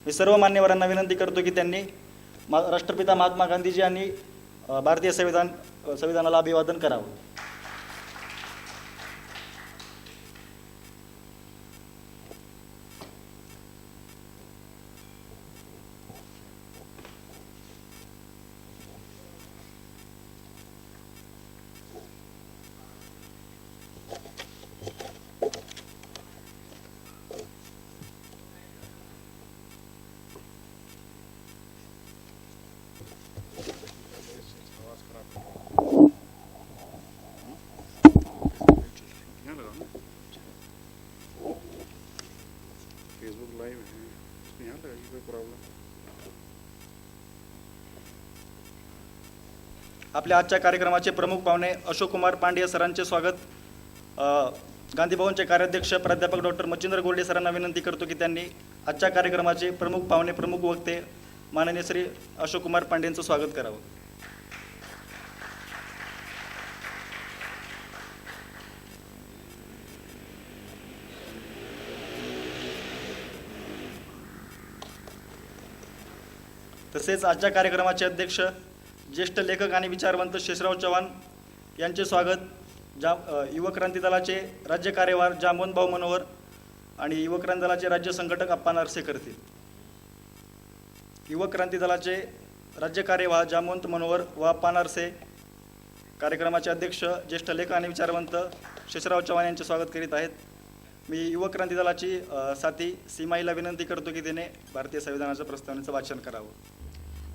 मी सर्व मान्यवरांना विनंती करतो की त्यांनी राष्ट्रपिता महात्मा गांधीजी आणि भारतीय संविधानाला अभिवादन करावं. फेसबुक लाइव है, इसमें यहाँ लगा कोई प्रॉब्लम. आपल्या आजच्या कार्यक्रमाचे प्रमुख पाहुणे अशोक कुमार पांडे सरांचे स्वागत. गांधी भवनचे कार्याध्यक्ष प्राध्यापक डॉक्टर मच्छिंद्र गोल्डे सरांना विनंती करतो की त्यांनी आजच्या कार्यक्रमाचे प्रमुख पाहुणे प्रमुख वक्ते माननीय श्री अशोक कुमार पांडेंचं स्वागत करावं. तसेच आजच्या कार्यक्रमाचे अध्यक्ष ज्येष्ठ लेखक आणि विचारवंत शेषराव चव्हाण यांचे स्वागत. युवक क्रांती दलाचे राज्य कार्यवाह जामवंत भाऊ मनोहर आणि युवक क्रांती दलाचे राज्य संघटक अप्पा नारसे करतील. युवक क्रांती दलाचे राज्य कार्यवाह जामवंत मनोहर व अप्पा नारसे, कार्यक्रमाचे अध्यक्ष ज्येष्ठ लेखक आणि विचारवंत शेषराव चव्हाण यांचे स्वागत करीत आहेत. मी युवक क्रांती दलाची साथी सीमाईला विनंती करतो की तिने भारतीय संविधानाच्या प्रस्तावनेचं वाचन करावं.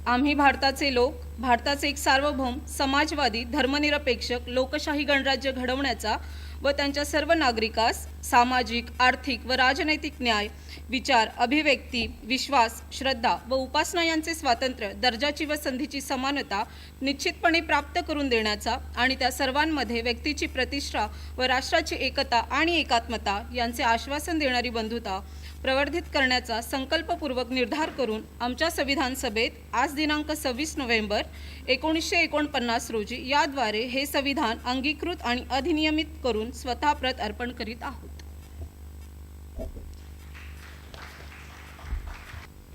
आम्ही भारताचे लोक, भारताचे एक सार्वभौम, समाजवादी, धर्मनिरपेक्ष, लोकशाही गणराज्य घडवण्याचा व त्यांच्या सर्व नागरिकास सामाजिक, आर्थिक व राजनैतिक न्याय, विचार, अभिव्यक्ती, विश्वास, श्रद्धा व उपासना यांचे स्वातंत्र्य, दर्जाची व संधीची समानता निश्चितपणे प्राप्त करून देण्याचा आणि त्या सर्वांमध्ये व्यक्तीची प्रतिष्ठा व राष्ट्राची एकता आणि एकात्मता यांचे आश्वासन देणारी बंधुता प्रवर्धित करण्याचा संकल्पपूर्वक निर्धार करून आमच्या संविधान सभेत आज दिनांक 26 नोव्हेंबर 1949 रोजी याद्वारे हे संविधान अंगीकृत आणि अधिनियमित करून स्वतः प्रत अर्पण करीत आहोत.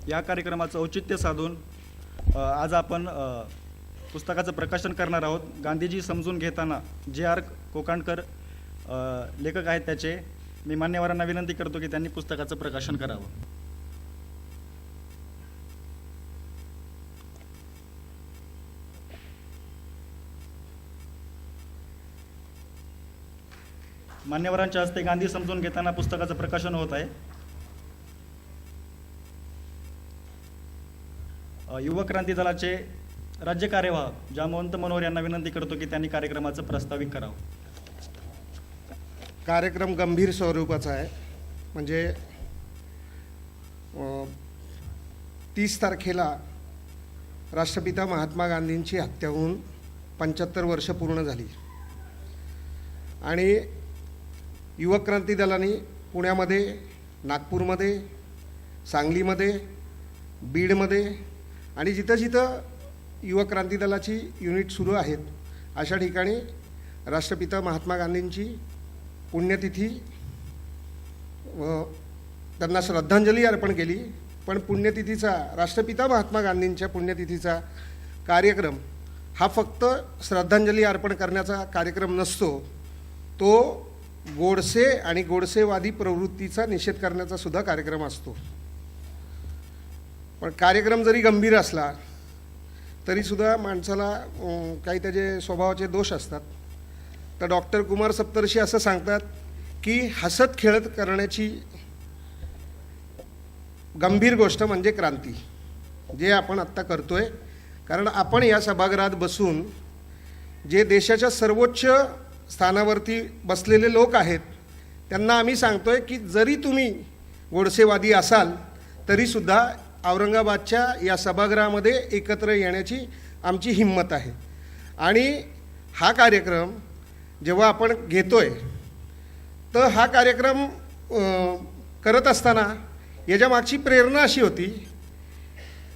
या कार्यक्रमाचं औचित्य साधून आज आपण पुस्तकाचं प्रकाशन करणार आहोत. गांधीजी समजून घेताना जे.आर. कोकाणकर लेखक आहेत त्याचे. मी मान्यवरांना विनंती करतो की त्यांनी पुस्तकाचं प्रकाशन करावं. मान्यवरांच्या हस्ते गांधी समजून घेताना पुस्तकाचं प्रकाशन होत आहे. युवक क्रांती दलाचे राज्य कार्यवाह जामवंत मनोहर यांना विनंती करतो की त्यांनी कार्यक्रमाचं प्रास्ताविक करावं. कार्यक्रम गंभीर स्वरूपाचा आहे. म्हणजे 30 तारखेला राष्ट्रपिता महात्मा गांधींची हत्या होऊन 75 वर्ष पूर्ण झाली आणि युवक क्रांती दलाने पुण्यामध्ये, नागपूरमध्ये, सांगलीमध्ये, बीडमध्ये आणि जिथं जिथं युवक क्रांती दलाची युनिट सुरू आहेत अशा ठिकाणी राष्ट्रपिता महात्मा गांधींची पुण्यतिथी व त्यांना श्रद्धांजली अर्पण केली. पण पुण्यतिथीचा, राष्ट्रपिता महात्मा गांधींच्या पुण्यतिथीचा कार्यक्रम हा फक्त श्रद्धांजली अर्पण करण्याचा कार्यक्रम नसतो, तो गोडसे आणि गोडसेवादी प्रवृत्तीचा निषेध करण्याचा सुद्धा कार्यक्रम असतो. पण कार्यक्रम जरी गंभीर असला तरीसुद्धा माणसाला काही त्याचे स्वभावाचे दोष असतात. तर डॉक्टर कुमार सप्तर्षी असं सांगतात की हसत खेळत करण्याची गंभीर गोष्ट म्हणजे क्रांती, जे आपण आत्ता करतोय. कारण आपण या सभागृहात बसून जे देशाच्या सर्वोच्च स्थानावरती बसलेले लोक आहेत त्यांना आम्ही सांगतोय की जरी तुम्ही गोडसेवादी असाल तरीसुद्धा औरंगाबादच्या या सभागृहामध्ये एकत्र येण्याची आमची हिंमत आहे. आणि हा कार्यक्रम जेव्हा आपण घेतोय तर हा कार्यक्रम करत असताना याच्या मागची प्रेरणा अशी होती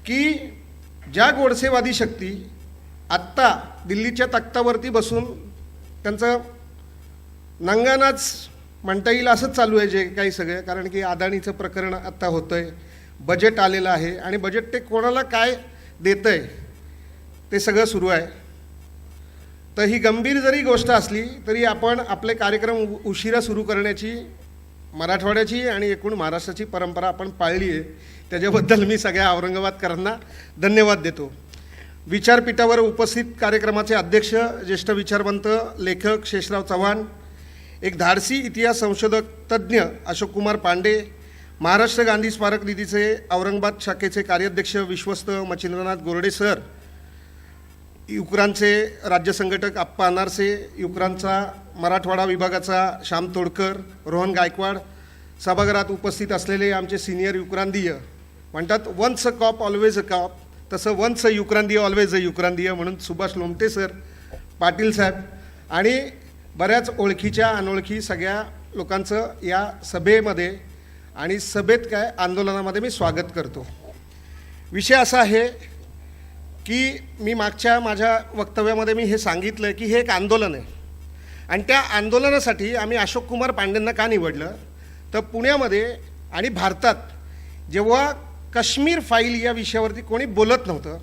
की ज्या गोडसेवादी शक्ती आत्ता दिल्लीच्या तख्तावरती बसून त्यांचं नंगानाच म्हणता येईल असंच चालू आहे जे काही सगळं, कारण की अदानीचं प्रकरण आत्ता होतं आहे, बजेट आलेलं आहे आणि बजेट ते कोणाला काय देतं आहे ते सगळं सुरू आहे. तर ही गंभीर जरी गोष्ट असली तरी आपण आपले कार्यक्रम उशिरा सुरू करण्याची मराठवाड्याची आणि एकूण महाराष्ट्राची परंपरा आपण पाळली आहे. त्याच्याबद्दल मी सगळ्या औरंगाबादकरांना धन्यवाद देतो. विचारपीठावर उपस्थित कार्यक्रमाचे अध्यक्ष ज्येष्ठ विचारवंत लेखक शेषराव चव्हाण, एक धाडसी इतिहास संशोधक तज्ज्ञ अशोककुमार पांडे, महाराष्ट्र गांधी स्मारक निधीचे औरंगाबाद शाखेचे कार्याध्यक्ष विश्वस्त मच्छिंद्रनाथ गोरडे सर, युक्रांचे राज्य संघटक आप्पा अनारसे, युक्रांचा मराठवाडा विभागाचा श्याम तोडकर, रोहन गायकवाड, सभागृहात उपस्थित असलेले आमचे सिनियर युक्रांदीय, म्हणतात once a cop always a cop, तसं वन्स अ युक्रांदीय ऑलवेज अ युक्रांदीय म्हणून सुभाष लोमटे सर, पाटील साहेब आणि बऱ्याच ओळखीच्या अनोळखी सगळ्या लोकांचं या सभेमध्ये आणि सभेत काय आंदोलनामध्ये मी स्वागत करतो. विषय असा आहे की मी मागच्या माझ्या वक्तव्यामध्ये मी हे सांगितलं की हे एक आंदोलन आहे आणि त्या आंदोलनासाठी आम्ही अशोककुमार पांडेंना का निवडलं तर पुण्यामध्ये आणि भारतात जेव्हा काश्मीर फाईल या विषयावरती कोणी बोलत नव्हतं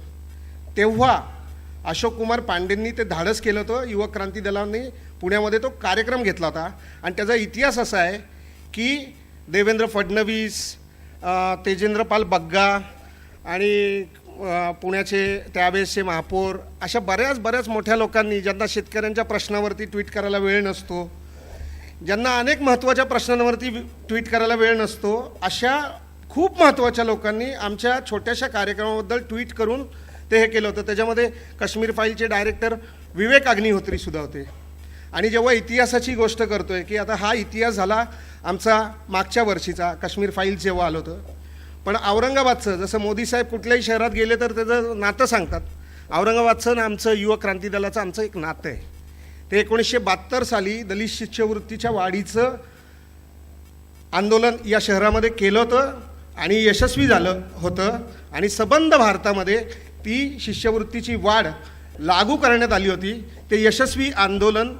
तेव्हा अशोककुमार पांडेंनी ते धाडस केलं होतं. युवक क्रांती दलाने पुण्यामध्ये तो कार्यक्रम घेतला होता आणि त्याचा इतिहास असा आहे की देवेंद्र फडणवीस, तेजेंद्रपाल बग्गा आणि पुण्याचे त्यावेळेसचे महापौर अशा बऱ्याच मोठ्या लोकांनी, ज्यांना शेतकऱ्यांच्या प्रश्नावरती ट्विट करायला वेळ नसतो, ज्यांना अनेक महत्त्वाच्या प्रश्नांवरती ट्विट करायला वेळ नसतो, अशा खूप महत्त्वाच्या लोकांनी आमच्या छोट्याशा कार्यक्रमाबद्दल ट्विट करून ते हे केलं होतं. त्याच्यामध्ये काश्मीर फाईलचे डायरेक्टर विवेक अग्निहोत्रीसुद्धा होते. आणि जेव्हा इतिहासाची गोष्ट करतो आहे की आता हा इतिहास झाला आमचा मागच्या वर्षीचा, काश्मीर फाईल जेव्हा आलं होतं, पण औरंगाबादचं जसं मोदी साहेब कुठल्याही शहरात गेले तर त्याचं नातं सांगतात. औरंगाबादचं ना आमचं युवक क्रांती दलाचं आमचं एक नातं आहे. ते 1972 साली दलित शिष्यवृत्तीच्या वाढीचं आंदोलन या शहरामध्ये केलं होतं आणि यशस्वी झालं होतं आणि सबंध भारतामध्ये ती शिष्यवृत्तीची वाढ लागू करण्यात आली होती. ते यशस्वी आंदोलन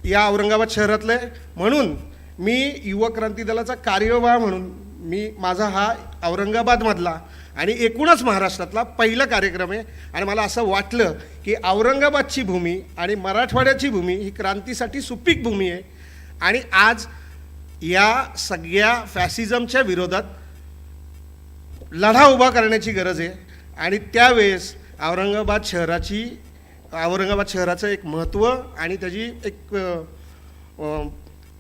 या औरंगाबाद शहरातलं आहे. म्हणून मी युवक क्रांती दलाचा कार्यवाह म्हणून मी माझा हा औरंगाबादमधला आणि एकूणच महाराष्ट्रातला पहिला कार्यक्रम आहे आणि मला असं वाटलं की औरंगाबादची भूमी आणि मराठवाड्याची भूमी ही क्रांतीसाठी सुपीक भूमी आहे आणि आज या सगळ्या फॅसिझमच्या विरोधात लढा उभा करण्याची गरज आहे आणि त्यावेळेस औरंगाबाद शहराचं एक महत्त्व आणि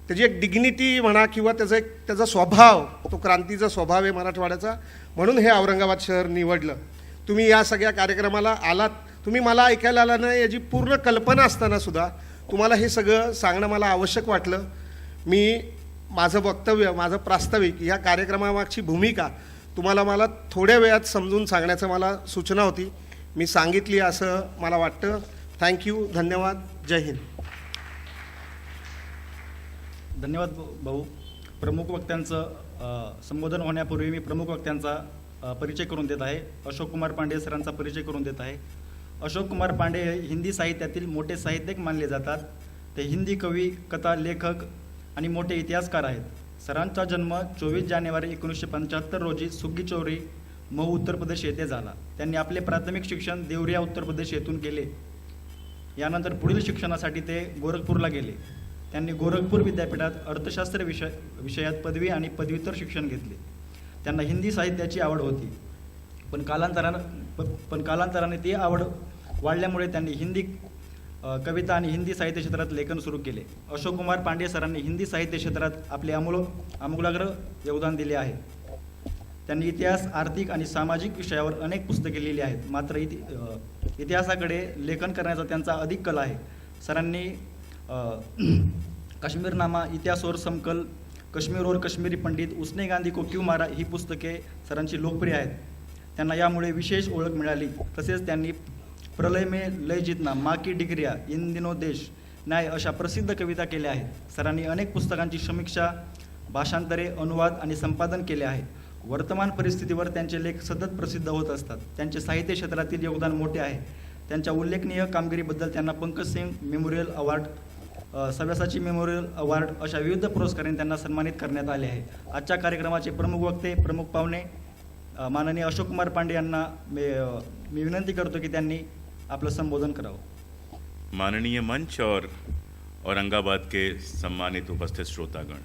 त्याची एक डिग्निटी म्हणा किंवा त्याचा स्वभाव, तो क्रांतीचा स्वभाव आहे मराठवाड्याचा, म्हणून हे औरंगाबाद शहर निवडलं. तुम्ही या सगळ्या कार्यक्रमाला आलात, तुम्ही मला ऐकायला आला नाही याची पूर्ण कल्पना असताना सुद्धा तुम्हाला हे सगळं सांगणं मला आवश्यक वाटलं. मी माझं वक्तव्य, माझं प्रास्ताविक, या कार्यक्रमामागची भूमिका तुम्हाला मला थोड्या वेळात समजून सांगण्याचं मला सूचना होती. मी सांगितली असं मला वाटतं. थँक्यू, धन्यवाद, जय हिंद. धन्यवाद भाऊ. प्रमुख वक्त्यांचं संबोधन होण्यापूर्वी मी प्रमुख वक्त्यांचा परिचय करून देत आहे. अशोककुमार पांडे सरांचा परिचय करून देत आहे. अशोककुमार पांडे हे हिंदी साहित्यातील मोठे साहित्यिक मानले जातात. ते हिंदी कवी, कथा लेखक आणि मोठे इतिहासकार आहेत. सरांचा जन्म 24 जानेवारी 1975 रोजी सुग्गी चौरी, महू, उत्तर प्रदेश येथे झाला. त्यांनी आपले प्राथमिक शिक्षण देवरिया, उत्तर प्रदेश येथून केले. यानंतर पुढील शिक्षणासाठी ते गोरखपूरला गेले. त्यांनी गोरखपूर विद्यापीठात अर्थशास्त्र विषयात पदवी आणि पदव्युत्तर शिक्षण घेतले. त्यांना हिंदी साहित्याची आवड होती, पण कालांतराने ती आवड वाढल्यामुळे त्यांनी हिंदी कविता आणि हिंदी साहित्य क्षेत्रात लेखन सुरू केले. अशोककुमार पांडे सरांनी हिंदी साहित्य क्षेत्रात आपले आमूलाग्र योगदान दिले आहे. त्यांनी इतिहास, आर्थिक आणि सामाजिक विषयावर अनेक पुस्तके लिहिली आहेत. मात्र इतिहासाकडे लेखन करण्याचा त्यांचा अधिक कल आहे. सरांनी काश्मीरनामा, इतिहास और समकल, काश्मीर और काश्मीरी पंडित, उसने गांधी को क्यों मारा ही पुस्तके सरांची लोकप्रिय आहेत. त्यांना यामुळे विशेष ओळख मिळाली. तसेच त्यांनी प्रलय में लय जितना, माँ की डिग्रिया, इन दिनों देश, न्याय अशा प्रसिद्ध कविता केल्या आहेत. सरांनी अनेक पुस्तकांची समीक्षा, भाषांतरे, अनुवाद आणि संपादन केले आहे. वर्तमान परिस्थितीवर त्यांचे लेख सतत प्रसिद्ध होत असतात. त्यांचे साहित्य क्षेत्रातील योगदान मोठे आहे. त्यांच्या उल्लेखनीय कामगिरीबद्दल त्यांना पंकज सिंग मेमोरियल अवॉर्ड सव्यासाची मेमोरियल अवॉर्ड अशा विविध पुरस्कारांनी त्यांना सन्मानित करण्यात आले आहे. आजच्या कार्यक्रमाचे प्रमुख वक्ते, प्रमुख पाहुणे माननीय अशोक कुमार पांडे यांना मी विनंती करतो की त्यांनी आपलं संबोधन करावं. माननीय मंच और औरंगाबाद के सम्मानित उपस्थित श्रोतागण,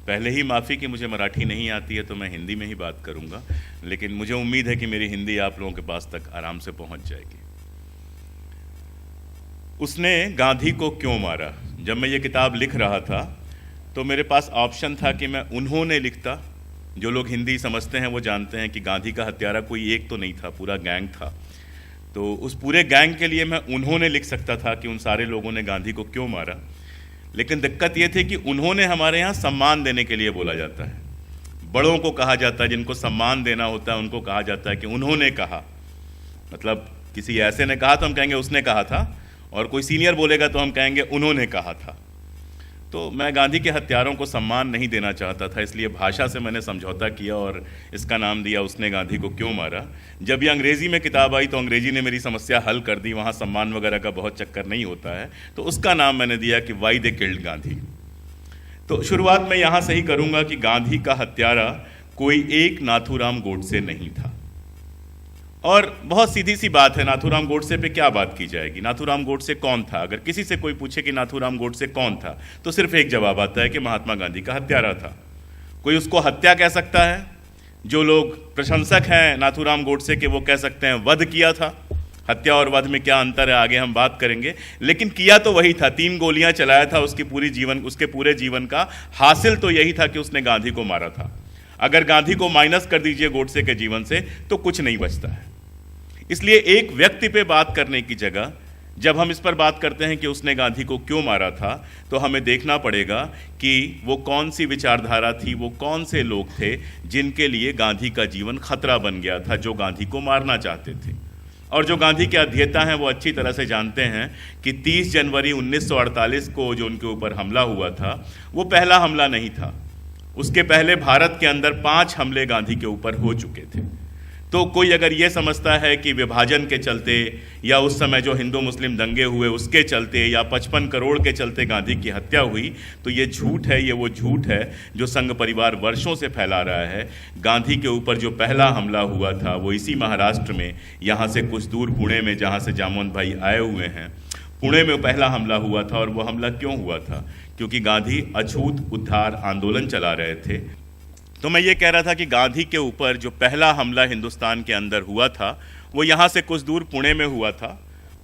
पहले ही माफ़ी कि मुझे मराठी नहीं आती है तो मैं हिंदी में ही बात करूंगा, लेकिन मुझे उम्मीद है कि मेरी हिंदी आप लोगों के पास तक आराम से पहुंच जाएगी. उसने गांधी को क्यों मारा? जब मैं ये किताब लिख रहा था तो मेरे पास ऑप्शन था कि मैं उन्होंने लिखता. जो लोग हिंदी समझते हैं वो जानते हैं कि गांधी का हत्यारा कोई एक तो नहीं था, पूरा गैंग था. तो उस पूरे गैंग के लिए मैं उन्होंने लिख सकता था कि उन सारे लोगों ने गांधी को क्यों मारा. लेकिन दिक्कत ये थी कि उन्होंने हमारे यहाँ सम्मान देने के लिए बोला जाता है. बड़ों को कहा जाता है, जिनको सम्मान देना होता है उनको कहा जाता है कि उन्होंने कहा. मतलब किसी ऐसे ने कहा तो हम कहेंगे उसने कहा था, और कोई सीनियर बोलेगा तो हम कहेंगे उन्होंने कहा था. तो मैं गांधी के हत्यारों को सम्मान नहीं देना चाहता था, इसलिए भाषा से मैंने समझौता किया और इसका नाम दिया उसने गांधी को क्यों मारा. जब ये अंग्रेज़ी में किताब आई तो अंग्रेज़ी ने मेरी समस्या हल कर दी. वहाँ सम्मान वगैरह का बहुत चक्कर नहीं होता है, तो उसका नाम मैंने दिया कि वाई दे किल्ड गांधी. तो शुरुआत मैं यहाँ से ही करूँगा कि गांधी का हत्यारा कोई एक नाथूराम गोडसे नहीं था. और बहुत सीधी सी बात है, नाथूराम गोडसे पे क्या बात की जाएगी. नाथूराम गोडसे कौन था? अगर किसी से कोई पूछे कि नाथूराम गोडसे कौन था तो सिर्फ एक जवाब आता है कि महात्मा गांधी का हत्यारा था. कोई उसको हत्या कह सकता है, जो लोग प्रशंसक हैं नाथूराम गोडसे के वो कह सकते हैं वध किया था. हत्या और वध में क्या अंतर है आगे हम बात करेंगे, लेकिन किया तो वही था. 3 गोलियां चलाया था. उसके पूरे जीवन का हासिल तो यही था कि उसने गांधी को मारा था. अगर गांधी को माइनस कर दीजिए गोडसे के जीवन से तो कुछ नहीं बचता है. इसलिए एक व्यक्ति पे बात करने की जगह जब हम इस पर बात करते हैं कि उसने गांधी को क्यों मारा था, तो हमें देखना पड़ेगा कि वो कौन सी विचारधारा थी, वो कौन से लोग थे जिनके लिए गांधी का जीवन खतरा बन गया था, जो गांधी को मारना चाहते थे. और जो गांधी के अध्येता हैं वो अच्छी तरह से जानते हैं कि 30 जनवरी 1948 को जो उनके ऊपर हमला हुआ था वो पहला हमला नहीं था. उसके पहले भारत के अंदर 5 हमले गांधी के ऊपर हो चुके थे. तो कोई अगर ये समझता है कि विभाजन के चलते या उस समय जो हिंदू मुस्लिम दंगे हुए उसके चलते या 55 करोड़ के चलते गांधी की हत्या हुई, तो ये झूठ है. ये वो झूठ है जो संघ परिवार वर्षों से फैला रहा है. गांधी के ऊपर जो पहला हमला हुआ था वो इसी महाराष्ट्र में, यहाँ से कुछ दूर पुणे में, जहाँ से जामवंत भाई आए हुए हैं, पुणे में पहला हमला हुआ था. और वो हमला क्यों हुआ था? क्योंकि गांधी अछूत उद्धार आंदोलन चला रहे थे. तो मैं ये कह रहा था कि गांधी के ऊपर जो पहला हमला हिंदुस्तान के अंदर हुआ था वो यहाँ से कुछ दूर पुणे में हुआ था.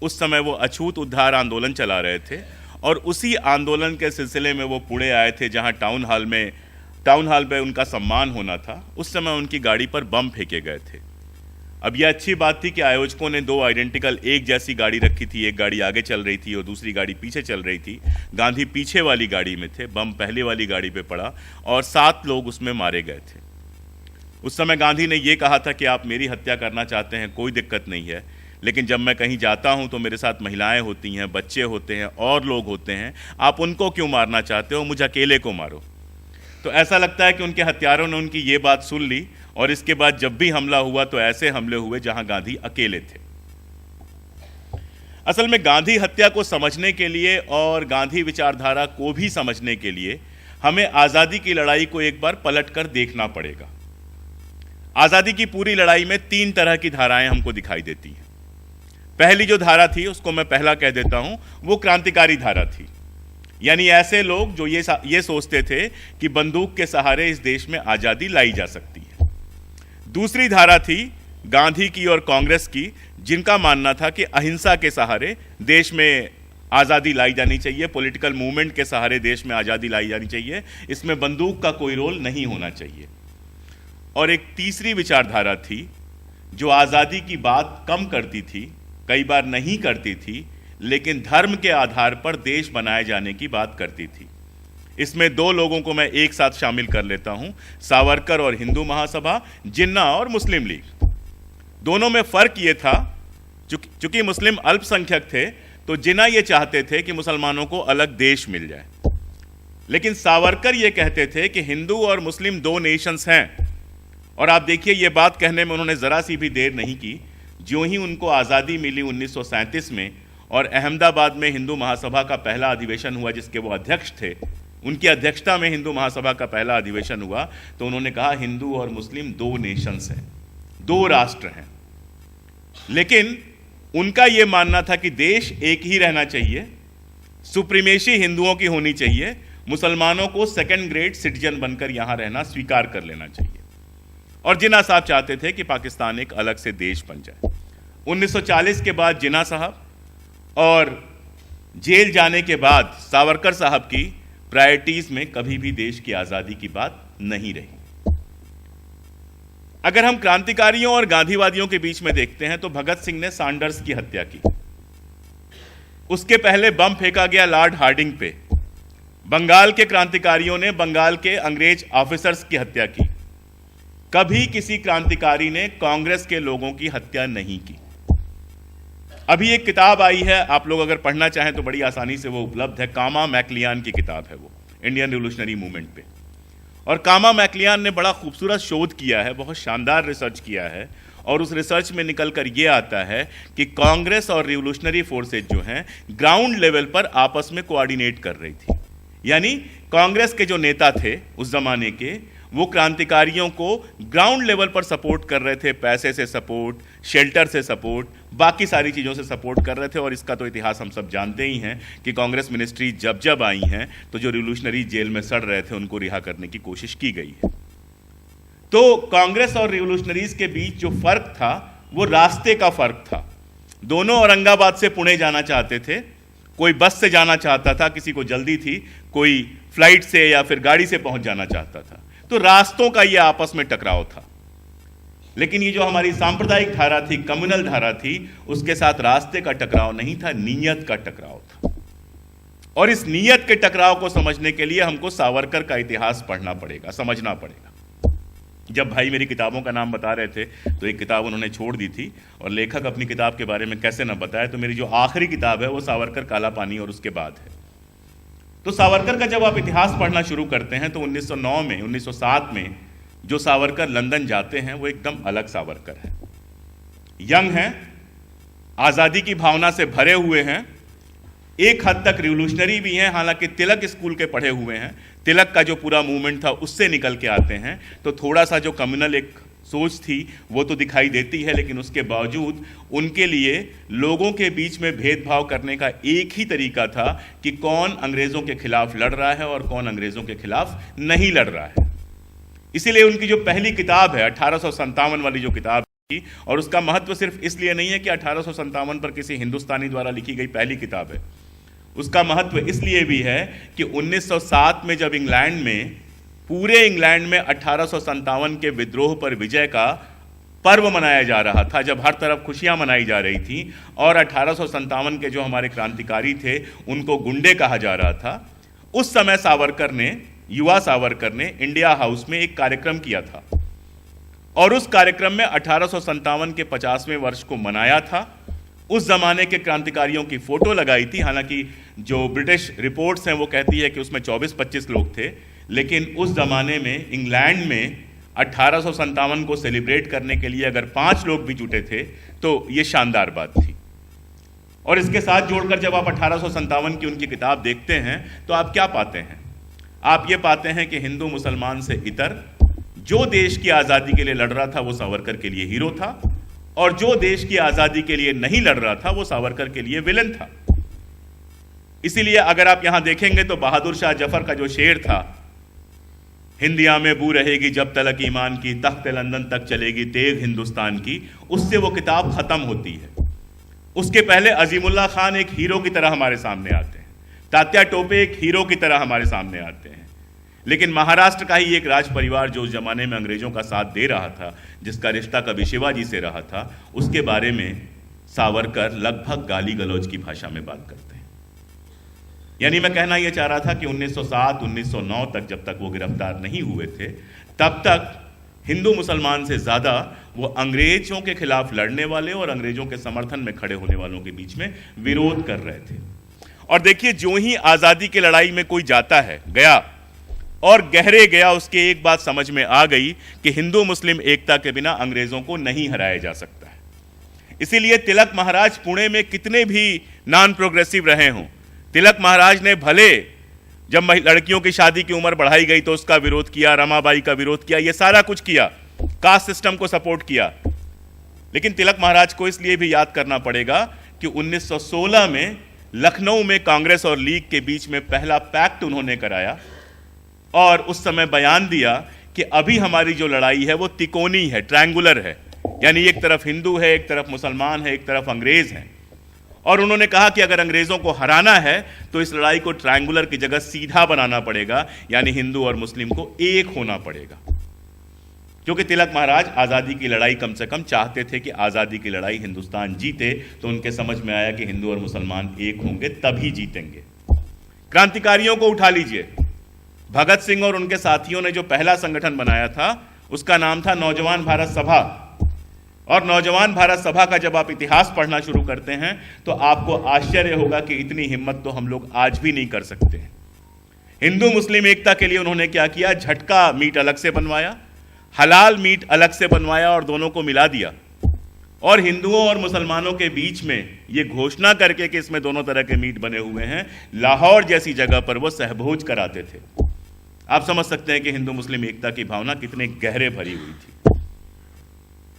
उस समय वो अछूत उद्धार आंदोलन चला रहे थे और उसी आंदोलन के सिलसिले में वो पुणे आए थे, जहाँ टाउन हाल में उनका सम्मान होना था. उस समय उनकी गाड़ी पर बम फेंके गए थे. अब यह अच्छी बात थी कि आयोजकों ने 2 आइडेंटिकल एक जैसी गाड़ी रखी थी. एक गाड़ी आगे चल रही थी और दूसरी गाड़ी पीछे चल रही थी. गांधी पीछे वाली गाड़ी में थे, बम पहले वाली गाड़ी पे पड़ा और 7 लोग उसमें मारे गए थे. उस समय गांधी ने ये कहा था कि आप मेरी हत्या करना चाहते हैं, कोई दिक्कत नहीं है, लेकिन जब मैं कहीं जाता हूं तो मेरे साथ महिलाएं होती हैं, बच्चे होते हैं और लोग होते हैं. आप उनको क्यों मारना चाहते हो? मुझे अकेले को मारो. तो ऐसा लगता है कि उनके हत्यारों ने उनकी ये बात सुन ली और इसके बाद जब भी हमला हुआ तो ऐसे हमले हुए जहां गांधी अकेले थे. असल में गांधी हत्या को समझने के लिए और गांधी विचारधारा को भी समझने के लिए हमें आज़ादी की लड़ाई को एक बार पलटकर देखना पड़ेगा. आज़ादी की पूरी लड़ाई में 3 तरह की धाराएं हमको दिखाई देती हैं. पहली जो धारा थी उसको मैं पहला कह देता हूं, वो क्रांतिकारी धारा थी. यानी ऐसे लोग जो ये सोचते थे कि बंदूक के सहारे इस देश में आज़ादी लाई जा सकती है. दूसरी धारा थी गांधी की और कांग्रेस की, जिनका मानना था कि अहिंसा के सहारे देश में आज़ादी लाई जानी चाहिए, पॉलिटिकल मूवमेंट के सहारे देश में आज़ादी लाई जानी चाहिए, इसमें बंदूक का कोई रोल नहीं होना चाहिए. और एक तीसरी विचारधारा थी जो आज़ादी की बात कम करती थी, कई बार नहीं करती थी, लेकिन धर्म के आधार पर देश बनाए जाने की बात करती थी. इसमें 2 लोगों को मैं एक साथ शामिल कर लेता हूं, सावरकर और हिंदू महासभा, जिन्ना और मुस्लिम लीग. दोनों में फर्क ये था, चूंकि मुस्लिम अल्पसंख्यक थे तो जिन्ना ये चाहते थे कि मुसलमानों को अलग देश मिल जाए, लेकिन सावरकर ये कहते थे कि हिंदू और मुस्लिम 2 नेशंस हैं. और आप देखिए ये बात कहने में उन्होंने ज़रा सी भी देर नहीं की. ज्यों ही उनको आज़ादी मिली 1937 में और अहमदाबाद में हिंदू महासभा का पहला अधिवेशन हुआ जिसके वो अध्यक्ष थे, उनकी अध्यक्षता में हिंदू महासभा का पहला अधिवेशन हुआ, तो उन्होंने कहा हिंदू और मुस्लिम दो नेशंस हैं, दो राष्ट्र हैं। लेकिन उनका यह मानना था कि देश एक ही रहना चाहिए, सुप्रीमेसी हिंदुओं की होनी चाहिए, मुसलमानों को सेकंड ग्रेड सिटीजन बनकर यहां रहना स्वीकार कर लेना चाहिए। और जिन्ना साहब चाहते थे कि पाकिस्तान एक अलग से देश बन जाए। 1940 के बाद जिन्ना साहब और जेल जाने के बाद सावरकर साहब की प्रायोरिटीज में कभी भी देश की आजादी की बात नहीं रही। अगर हम क्रांतिकारियों और गांधीवादियों के बीच में देखते हैं तो भगत सिंह ने सैंडर्स की हत्या की, उसके पहले बम फेंका गया लॉर्ड हार्डिंग पे। बंगाल के क्रांतिकारियों ने बंगाल के अंग्रेज ऑफिसर्स की हत्या की। कभी किसी क्रांतिकारी ने कांग्रेस के लोगों की हत्या नहीं की। अभी एक किताब आई है, आप लोग अगर पढ़ना चाहें तो बड़ी आसानी से वो उपलब्ध है, कामा मैकलियान की किताब है, वो इंडियन रिवोल्यूशनरी मूवमेंट पे। और कामा मैकलियान ने बड़ा खूबसूरत शोध किया है, बहुत शानदार रिसर्च किया है, और उस रिसर्च में निकल कर ये आता है कि कांग्रेस और रिवोल्यूशनरी फोर्सेज जो हैं ग्राउंड लेवल पर आपस में कोऑर्डिनेट कर रही थी। यानी कांग्रेस के जो नेता थे उस जमाने के, वो क्रांतिकारियों को ग्राउंड लेवल पर सपोर्ट कर रहे थे, पैसे से सपोर्ट, शेल्टर से सपोर्ट, बाकी सारी चीज़ों से सपोर्ट कर रहे थे। और इसका तो इतिहास हम सब जानते ही हैं कि कांग्रेस मिनिस्ट्री जब जब आई हैं तो जो रिवोल्यूशनरी जेल में सड़ रहे थे उनको रिहा करने की कोशिश की गई है। तो कांग्रेस और रिवोल्यूशनरीज के बीच जो फर्क था वो रास्ते का फर्क था। दोनों औरंगाबाद से पुणे जाना चाहते थे, कोई बस से जाना चाहता था, किसी को जल्दी थी, कोई फ्लाइट से या फिर गाड़ी से पहुंच जाना चाहता था। तो रास्तों का ये आपस में टकराव था। लेकिन ये जो हमारी सांप्रदायिक धारा थी, कम्युनल धारा थी, उसके साथ रास्ते का टकराव नहीं था, नीयत का टकराव था। और इस नीयत के टकराव को समझने के लिए हमको सावरकर का इतिहास पढ़ना पड़ेगा, समझना पड़ेगा। जब भाई मेरी किताबों का नाम बता रहे थे तो एक किताब उन्होंने छोड़ दी थी, और लेखक अपनी किताब के बारे में कैसे ना बताए, तो मेरी जो आखिरी किताब है वो सावरकर काला पानी और उसके बाद है। तो सावरकर का जब आप इतिहास पढ़ना शुरू करते हैं तो 1909 में, 1907 में जो सावरकर लंदन जाते हैं वो एकदम अलग सावरकर है। यंग हैं, आज़ादी की भावना से भरे हुए हैं, एक हद तक रिवोल्यूशनरी भी हैं, हालांकि तिलक स्कूल के पढ़े हुए हैं, तिलक का जो पूरा मूवमेंट था उससे निकल के आते हैं। तो थोड़ा सा जो कम्युनल एक सोच थी वो तो दिखाई देती है, लेकिन उसके बावजूद उनके लिए लोगों के बीच में भेदभाव करने का एक ही तरीका था कि कौन अंग्रेजों के खिलाफ लड़ रहा है और कौन अंग्रेजों के खिलाफ नहीं लड़ रहा है। इसीलिए उनकी जो पहली किताब है 1857 वाली जो किताब थी, और उसका महत्व सिर्फ इसलिए नहीं है कि 1857 पर किसी हिंदुस्तानी द्वारा लिखी गई पहली किताब है, उसका महत्व इसलिए भी है कि 1907 में जब इंग्लैंड में, पूरे इंग्लैंड में 1857 के विद्रोह पर विजय का पर्व मनाया जा रहा था, जब हर तरफ खुशियां मनाई जा रही थी, और 1857 के जो हमारे क्रांतिकारी थे उनको गुंडे कहा जा रहा था, उस समय सावरकर ने, युवा सावरकर ने इंडिया हाउस में एक कार्यक्रम किया था, और उस कार्यक्रम में 1857 के 50वें वर्ष को मनाया था। उस जमाने के क्रांतिकारियों की फोटो लगाई थी, हालांकि जो ब्रिटिश रिपोर्ट्स हैं वो कहती है कि उसमें 24-25 लोग थे, लेकिन उस जमाने में इंग्लैंड में 1857 को सेलिब्रेट करने के लिए अगर 5 लोग भी जुटे थे तो ये शानदार बात थी। और इसके साथ जोड़कर जब आप 1857 की उनकी किताब देखते हैं तो आप क्या पाते हैं? आप ये पाते हैं कि हिंदू मुसलमान से इतर जो देश की आज़ादी के लिए लड़ रहा था वो सावरकर के लिए हीरो था, और जो देश की आज़ादी के लिए नहीं लड़ रहा था वो सावरकर के लिए विलन था। इसीलिए अगर आप यहां देखेंगे तो बहादुर शाह जफर का जो शेर था, हिंदिया में बू रहेगी जब तलक ईमान की, तख्त लंदन तक चलेगी तेग हिंदुस्तान की, उससे वो किताब खत्म होती है। उसके पहले अजीमुल्लाह खान एक हीरो की तरह हमारे सामने आते हैं, तात्या टोपे एक हीरो की तरह हमारे सामने आते हैं, लेकिन महाराष्ट्र का ही एक राज परिवार जो उस जमाने में अंग्रेजों का साथ दे रहा था, जिसका रिश्ता कभी शिवाजी से रहा था, उसके बारे में सावरकर लगभग गाली गलौज की भाषा में बात करते हैं। यानी मैं कहना यह चाह रहा था कि 1907, 1909 तक जब तक वो गिरफ्तार नहीं हुए थे, तब तक हिंदू मुसलमान से ज्यादा वो अंग्रेजों के खिलाफ लड़ने वाले और अंग्रेजों के समर्थन में खड़े होने वालों के बीच में विरोध कर रहे थे। और देखिए, जो ही आजादी की लड़ाई में कोई जाता है, गया और गहरे गया, उसके एक बात समझ में आ गई कि हिंदू मुस्लिम एकता के बिना अंग्रेजों को नहीं हराया जा सकता है। इसीलिए तिलक महाराज पुणे में कितने भी नॉन प्रोग्रेसिव रहे हों, तिलक महाराज ने भले जब लड़कियों की शादी की उम्र बढ़ाई गई तो उसका विरोध किया, रमाबाई का विरोध किया, ये सारा कुछ किया, कास्ट सिस्टम को सपोर्ट किया, लेकिन तिलक महाराज को इसलिए भी याद करना पड़ेगा कि 1916 में लखनऊ में कांग्रेस और लीग के बीच में पहला पैक्ट उन्होंने कराया और उस समय बयान दिया कि अभी हमारी जो लड़ाई है वो तिकोनी है, ट्रायंगुलर है, यानी एक तरफ हिंदू है, एक तरफ मुसलमान है, एक तरफ अंग्रेज हैं। और उन्होंने कहा कि अगर अंग्रेजों को हराना है तो इस लड़ाई को ट्रायंगुलर की जगह सीधा बनाना पड़ेगा, यानी हिंदू और मुस्लिम को एक होना पड़ेगा। क्योंकि तिलक महाराज आज़ादी की लड़ाई कम से कम चाहते थे कि आज़ादी की लड़ाई हिंदुस्तान जीते, तो उनके समझ में आया कि हिंदू और मुसलमान एक होंगे तभी जीतेंगे। क्रांतिकारियों को उठा लीजिए, भगत सिंह और उनके साथियों ने जो पहला संगठन बनाया था उसका नाम था नौजवान भारत सभा, और नौजवान भारत सभा का जब आप इतिहास पढ़ना शुरू करते हैं तो आपको आश्चर्य होगा कि इतनी हिम्मत तो हम लोग आज भी नहीं कर सकते हैं। हिंदू मुस्लिम एकता के लिए उन्होंने क्या किया, झटका मीट अलग से बनवाया, हलाल मीट अलग से बनवाया और दोनों को मिला दिया, और हिंदुओं और मुसलमानों के बीच में ये घोषणा करके कि इसमें दोनों तरह के मीट बने हुए हैं, लाहौर जैसी जगह पर वो सहभोज कराते थे। आप समझ सकते हैं कि हिंदू मुस्लिम एकता की भावना कितने गहरे भरी हुई थी।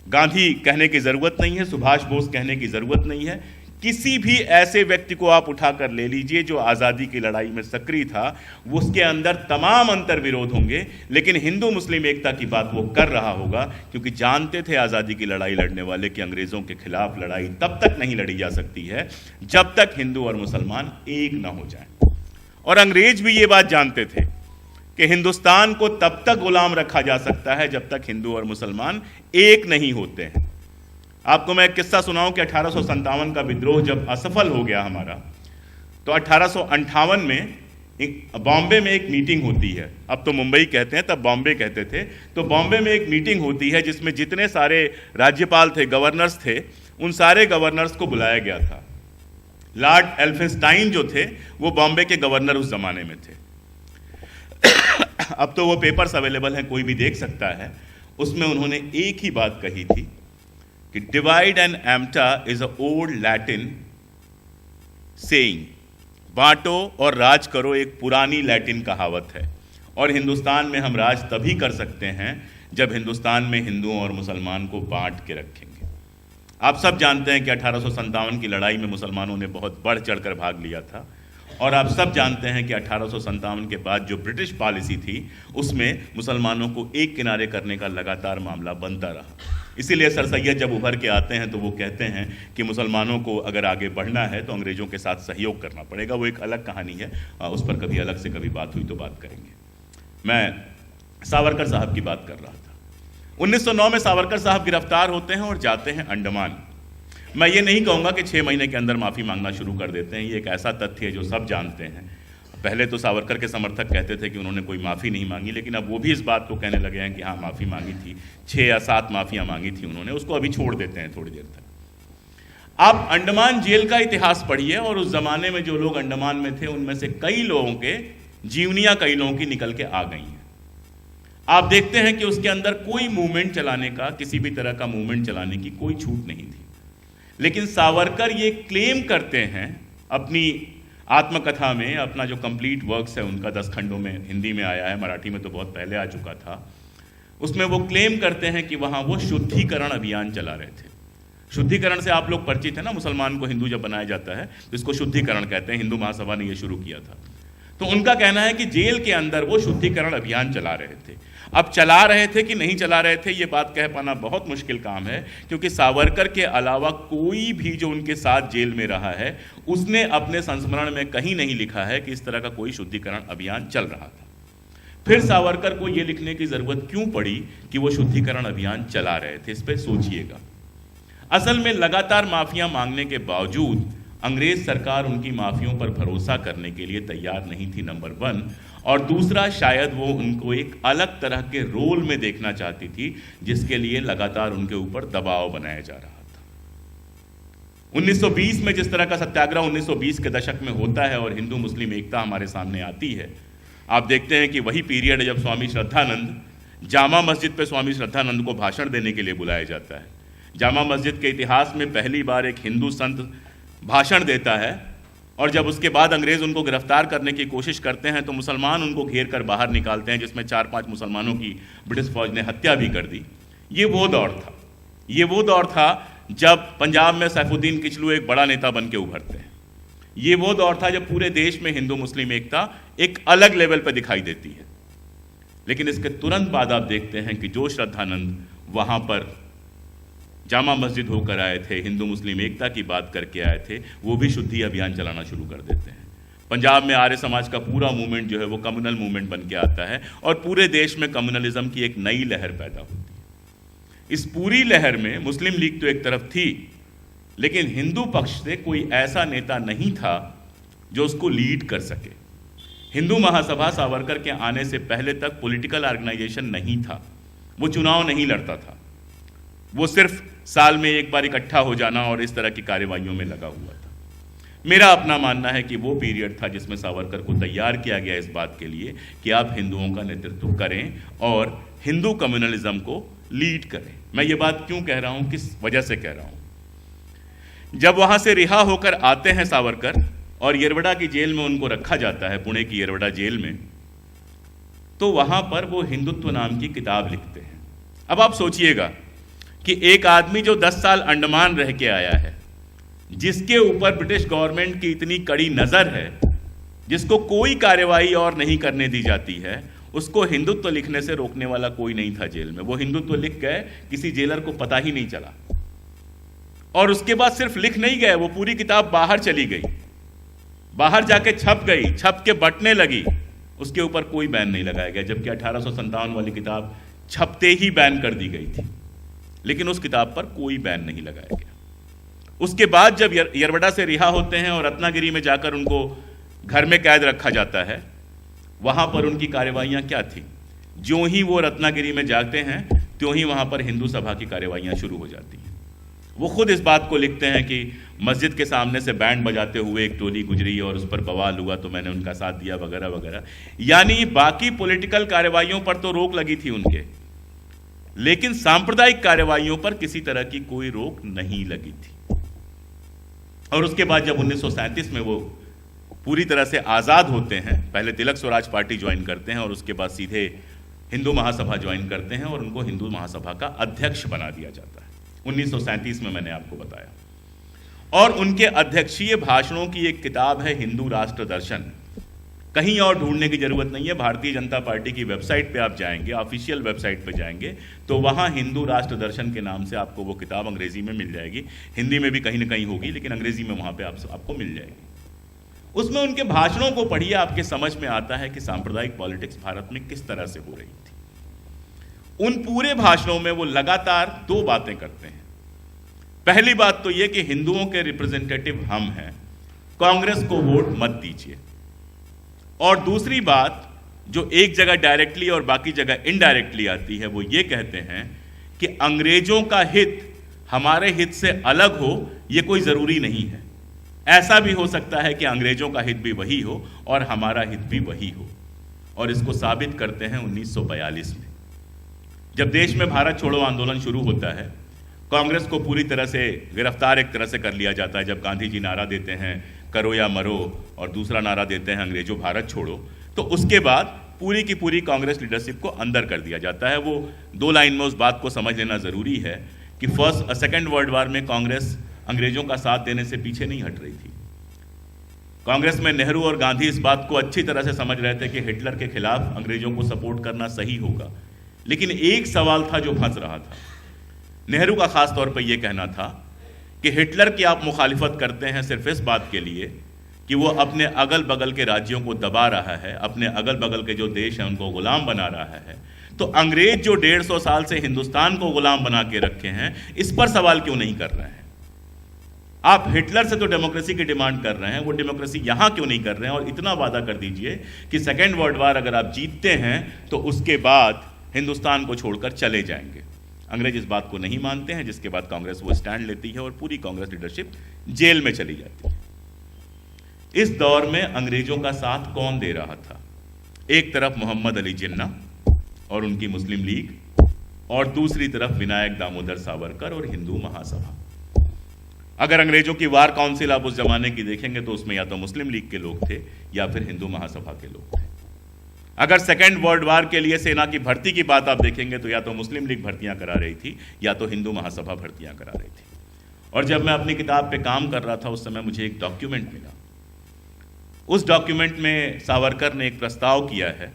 गांधी कहने की जरूरत नहीं है, सुभाष बोस कहने की जरूरत नहीं है, किसी भी ऐसे व्यक्ति को आप उठाकर ले लीजिए जो आज़ादी की लड़ाई में सक्रिय था, वो उसके अंदर तमाम अंतर विरोध होंगे, लेकिन हिंदू मुस्लिम एकता की बात वो कर रहा होगा क्योंकि जानते थे आज़ादी की लड़ाई लड़ने वाले कि अंग्रेज़ों के खिलाफ लड़ाई तब तक नहीं लड़ी जा सकती है जब तक हिंदू और मुसलमान एक ना हो जाए। और अंग्रेज भी ये बात जानते थे कि हिंदुस्तान को तब तक गुलाम रखा जा सकता है जब तक हिंदू और मुसलमान एक नहीं होते हैं। आपको मैं एक किस्सा सुनाऊं कि 1857 का विद्रोह जब असफल हो गया हमारा, तो 1858 में बॉम्बे में एक मीटिंग होती है, अब तो मुंबई कहते हैं, तब बॉम्बे कहते थे, तो बॉम्बे में एक मीटिंग होती है जिसमें जितने सारे राज्यपाल थे, गवर्नर्स थे, उन सारे गवर्नर्स को बुलाया गया था। लॉर्ड एल्फिंस्टाइन जो थे वो बॉम्बे के गवर्नर उस जमाने में थे। अब तो वो पेपर्स अवेलेबल हैं, कोई भी देख सकता है। उसमें उन्होंने एक ही बात कही थी कि डिवाइड एंड एम्प्टा is a old Latin saying, बांटो और राज करो एक पुरानी लैटिन कहावत है, और हिंदुस्तान में हम राज तभी कर सकते हैं जब हिंदुस्तान में हिंदुओं और मुसलमान को बांट के रखेंगे। आप सब जानते हैं कि 1857 की लड़ाई में मुसलमानों ने बहुत बढ़ चढ़कर भाग लिया था, और आप सब जानते हैं कि 1857 के बाद जो ब्रिटिश पॉलिसी थी उसमें मुसलमानों को एक किनारे करने का लगातार मामला बनता रहा। इसीलिए सर सैयद जब उभर के आते हैं तो वो कहते हैं कि मुसलमानों को अगर आगे बढ़ना है तो अंग्रेज़ों के साथ सहयोग करना पड़ेगा। वो एक अलग कहानी है, उस पर कभी अलग से कभी बात हुई तो बात करेंगे। मैं सावरकर साहब की बात कर रहा था। 1909 में सावरकर साहब गिरफ्तार होते हैं और जाते हैं अंडमान। मैं ये नहीं कहूँगा कि 6 महीने के अंदर माफ़ी मांगना शुरू कर देते हैं, ये एक ऐसा तथ्य है जो सब जानते हैं। पहले तो सावरकर के समर्थक कहते थे कि उन्होंने कोई माफ़ी नहीं मांगी, लेकिन अब वो भी इस बात को कहने लगे हैं कि हाँ माफ़ी मांगी थी, 6 या 7 माफ़ियाँ मांगी थी उन्होंने, उसको अभी छोड़ देते हैं थोड़ी देर तक। आप अंडमान जेल का इतिहास पढ़िए और उस ज़माने में जो लोग अंडमान में थे उनमें से कई लोगों के जीवनियाँ कई लोगों की निकल के आ गई हैं। आप देखते हैं कि उसके अंदर कोई मूवमेंट चलाने का, किसी भी तरह का मूवमेंट चलाने की कोई छूट नहीं थी। लेकिन सावरकर ये क्लेम करते हैं अपनी आत्मकथा में, अपना जो कंप्लीट वर्क्स है उनका 10 खंडों में हिंदी में आया है, मराठी में तो बहुत पहले आ चुका था, उसमें वो क्लेम करते हैं कि वहाँ वो शुद्धिकरण अभियान चला रहे थे। शुद्धिकरण से आप लोग परिचित हैं ना, मुसलमान को हिंदू जब बनाया जाता है तो इसको शुद्धिकरण कहते हैं, हिंदू महासभा ने ये शुरू किया था। तो उनका कहना है कि जेल के अंदर वो शुद्धिकरण अभियान चला रहे थे। अब चला रहे थे कि नहीं चला रहे थे ये बात कह पाना बहुत मुश्किल काम है, क्योंकि सावरकर के अलावा कोई भी जो उनके साथ जेल में रहा है उसने अपने संस्मरण में कहीं नहीं लिखा है कि इस तरह का कोई शुद्धिकरण अभियान चल रहा था। फिर सावरकर को ये लिखने की जरूरत क्यों पड़ी कि वो शुद्धिकरण अभियान चला रहे थे, इस पर सोचिएगा। असल में लगातार माफियां मांगने के बावजूद अंग्रेज सरकार उनकी माफियों पर भरोसा करने के लिए तैयार नहीं थी, नंबर 1, और दूसरा शायद वो उनको एक अलग तरह के रोल में देखना चाहती थी जिसके लिए लगातार उनके ऊपर दबाव बनाया जा रहा था। 1920 में जिस तरह का सत्याग्रह 1920 के दशक में होता है और हिंदू मुस्लिम एकता हमारे सामने आती है, आप देखते हैं कि वही पीरियड है जब स्वामी श्रद्धानंद, जामा मस्जिद पे स्वामी श्रद्धानंद को भाषण देने के लिए बुलाया जाता है। जामा मस्जिद के इतिहास में पहली बार एक हिंदू संत भाषण देता है, और जब उसके बाद अंग्रेज उनको गिरफ्तार करने की कोशिश करते हैं तो मुसलमान उनको घेर कर बाहर निकालते हैं, जिसमें 4-5 मुसलमानों की ब्रिटिश फौज ने हत्या भी कर दी। ये वो दौर था जब पंजाब में सैफुद्दीन किचलू एक बड़ा नेता बन के उभरते हैं। ये वो दौर था जब पूरे देश में हिंदू मुस्लिम एकता एक अलग लेवल पर दिखाई देती है। लेकिन इसके तुरंत बाद आप देखते हैं कि जो श्रद्धानंद वहां पर जामा मस्जिद होकर आए थे, हिंदू मुस्लिम एकता की बात करके आए थे, वो भी शुद्धि अभियान चलाना शुरू कर देते हैं। पंजाब में आर्य समाज का पूरा मूवमेंट जो है वो कम्युनल मूवमेंट बन के आता है और पूरे देश में कम्युनलिज्म की एक नई लहर पैदा होती है। इस पूरी लहर में मुस्लिम लीग तो एक तरफ थी, लेकिन हिंदू पक्ष से कोई ऐसा नेता नहीं था जो उसको लीड कर सके। हिंदू महासभा सावरकर के आने से पहले तक पॉलिटिकल ऑर्गेनाइजेशन नहीं था, वो चुनाव नहीं लड़ता था, वो सिर्फ साल में एक बार इकट्ठा हो जाना और इस तरह की कार्यवाहियों में लगा हुआ था। मेरा अपना मानना है कि वो पीरियड था जिसमें सावरकर को तैयार किया गया इस बात के लिए कि आप हिंदुओं का नेतृत्व करें और हिंदू कम्युनलिज्म को लीड करें। मैं ये बात क्यों कह रहा हूं, किस वजह से कह रहा हूं? जब वहां से रिहा होकर आते हैं सावरकर और येरवड़ा की जेल में उनको रखा जाता है, पुणे की येरवड़ा जेल में, तो वहां पर वो हिंदुत्व नाम की किताब लिखते हैं। अब आप सोचिएगा कि एक आदमी जो 10 साल अंडमान रह के आया है, जिसके ऊपर ब्रिटिश गवर्नमेंट की इतनी कड़ी नजर है, जिसको कोई कार्यवाही और नहीं करने दी जाती है, उसको हिंदुत्व लिखने से रोकने वाला कोई नहीं था जेल में। वो हिंदुत्व लिख गए, किसी जेलर को पता ही नहीं चला। और उसके बाद सिर्फ लिख नहीं गए, वो पूरी किताब बाहर चली गई, बाहर जाके छप गई, छप के बटने लगी, उसके ऊपर कोई बैन नहीं लगाया गया, जबकि 1857 वाली किताब छपते ही बैन कर दी गई थी, लेकिन उस किताब पर कोई बैन नहीं लगाया गया। उसके बाद जब येरवड़ा से रिहा होते हैं और रत्नागिरी में जाकर उनको घर में कैद रखा जाता है, वहां पर उनकी कार्यवाहियां क्या थी? ज्यों ही वो रत्नागिरी में जाते हैं त्यों ही वहां पर हिंदू सभा की कार्यवाहियां शुरू हो जाती हैं। वो खुद इस बात को लिखते हैं कि मस्जिद के सामने से बैंड बजाते हुए एक टोली गुजरी और उस पर बवाल हुआ तो मैंने उनका साथ दिया, वगैरह वगैरह। यानी बाकी पॉलिटिकल कार्यवाहियों पर तो रोक लगी थी उनके, लेकिन सांप्रदायिक कार्यवाहियों पर किसी तरह की कोई रोक नहीं लगी थी। और उसके बाद जब 1937 में वो पूरी तरह से आज़ाद होते हैं, पहले तिलक स्वराज पार्टी ज्वाइन करते हैं और उसके बाद सीधे हिंदू महासभा ज्वाइन करते हैं और उनको हिंदू महासभा का अध्यक्ष बना दिया जाता है 1937 में, मैंने आपको बताया। और उनके अध्यक्षीय भाषणों की एक किताब है हिंदू राष्ट्र दर्शन। कहीं और ढूंढने की जरूरत नहीं है, भारतीय जनता पार्टी की वेबसाइट पे आप जाएंगे, ऑफिशियल वेबसाइट पे जाएंगे तो वहां हिंदू राष्ट्र दर्शन के नाम से आपको वो किताब अंग्रेजी में मिल जाएगी, हिंदी में भी कहीं ना कहीं होगी, लेकिन अंग्रेजी में वहां पे आपको मिल जाएगी। उसमें उनके भाषणों को पढ़िए, आपके समझ में आता है कि सांप्रदायिक पॉलिटिक्स भारत में किस तरह से हो रही थी। उन पूरे भाषणों में वो लगातार 2 बातें करते हैं। पहली बात तो ये कि हिंदुओं के रिप्रेजेंटेटिव हम हैं, कांग्रेस को वोट मत दीजिए। और दूसरी बात जो एक जगह डायरेक्टली और बाकी जगह इनडायरेक्टली आती है, वो ये कहते हैं कि अंग्रेजों का हित हमारे हित से अलग हो ये कोई जरूरी नहीं है। ऐसा भी हो सकता है कि अंग्रेजों का हित भी वही हो और हमारा हित भी वही हो। और इसको साबित करते हैं 1942 में, जब देश में भारत छोड़ो आंदोलन शुरू होता है। कांग्रेस को पूरी तरह से गिरफ्तार एक तरह से कर लिया जाता है जब गांधी जी नारा देते हैं करो या मरो, और दूसरा नारा देते हैं अंग्रेजों भारत छोड़ो। तो उसके बाद पूरी की पूरी कांग्रेस लीडरशिप को अंदर कर दिया जाता है। वो 2 लाइन में उस बात को समझ लेना जरूरी है कि सेकेंड वर्ल्ड वॉर में कांग्रेस अंग्रेजों का साथ देने से पीछे नहीं हट रही थी। कांग्रेस में नेहरू और गांधी इस बात को अच्छी तरह से समझ रहे थे कि हिटलर के खिलाफ अंग्रेजों को सपोर्ट करना सही होगा, लेकिन एक सवाल था जो फंस रहा था। नेहरू का खास तौर पर यह कहना था कि हिटलर की आप मुखालिफत करते हैं सिर्फ इस बात के लिए कि वो अपने अगल बगल के राज्यों को दबा रहा है, अपने अगल बगल के जो देश हैं उनको गुलाम बना रहा है, तो अंग्रेज जो 150 साल से हिंदुस्तान को गुलाम बना के रखे हैं, इस पर सवाल क्यों नहीं कर रहे हैं? आप हिटलर से तो डेमोक्रेसी की डिमांड कर रहे हैं, वो डेमोक्रेसी यहां क्यों नहीं कर रहे हैं? और इतना वादा कर दीजिए कि सेकेंड वर्ल्ड वॉर अगर आप जीतते हैं तो उसके बाद हिंदुस्तान को छोड़कर चले जाएंगे। अंग्रेज इस बात को नहीं मानते हैं, जिसके बाद कांग्रेस वो स्टैंड लेती है और पूरी कांग्रेस लीडरशिप जेल में चली जाती है। इस दौर में अंग्रेजों का साथ कौन दे रहा था? एक तरफ मोहम्मद अली जिन्ना और उनकी मुस्लिम लीग, और दूसरी तरफ विनायक दामोदर सावरकर और हिंदू महासभा। अगर अंग्रेजों की वार काउंसिल आप उस जमाने की देखेंगे तो उसमें या तो मुस्लिम लीग के लोग थे या फिर हिंदू महासभा के लोग थे। अगर सेकेंड वर्ल्ड वार के लिए सेना की भर्ती की बात आप देखेंगे तो या तो मुस्लिम लीग भर्तियां करा रही थी या तो हिंदू महासभा भर्तियां करा रही थी। और जब मैं अपनी किताब पे काम कर रहा था उस समय मुझे एक डॉक्यूमेंट मिला। उस डॉक्यूमेंट में सावरकर ने एक प्रस्ताव किया है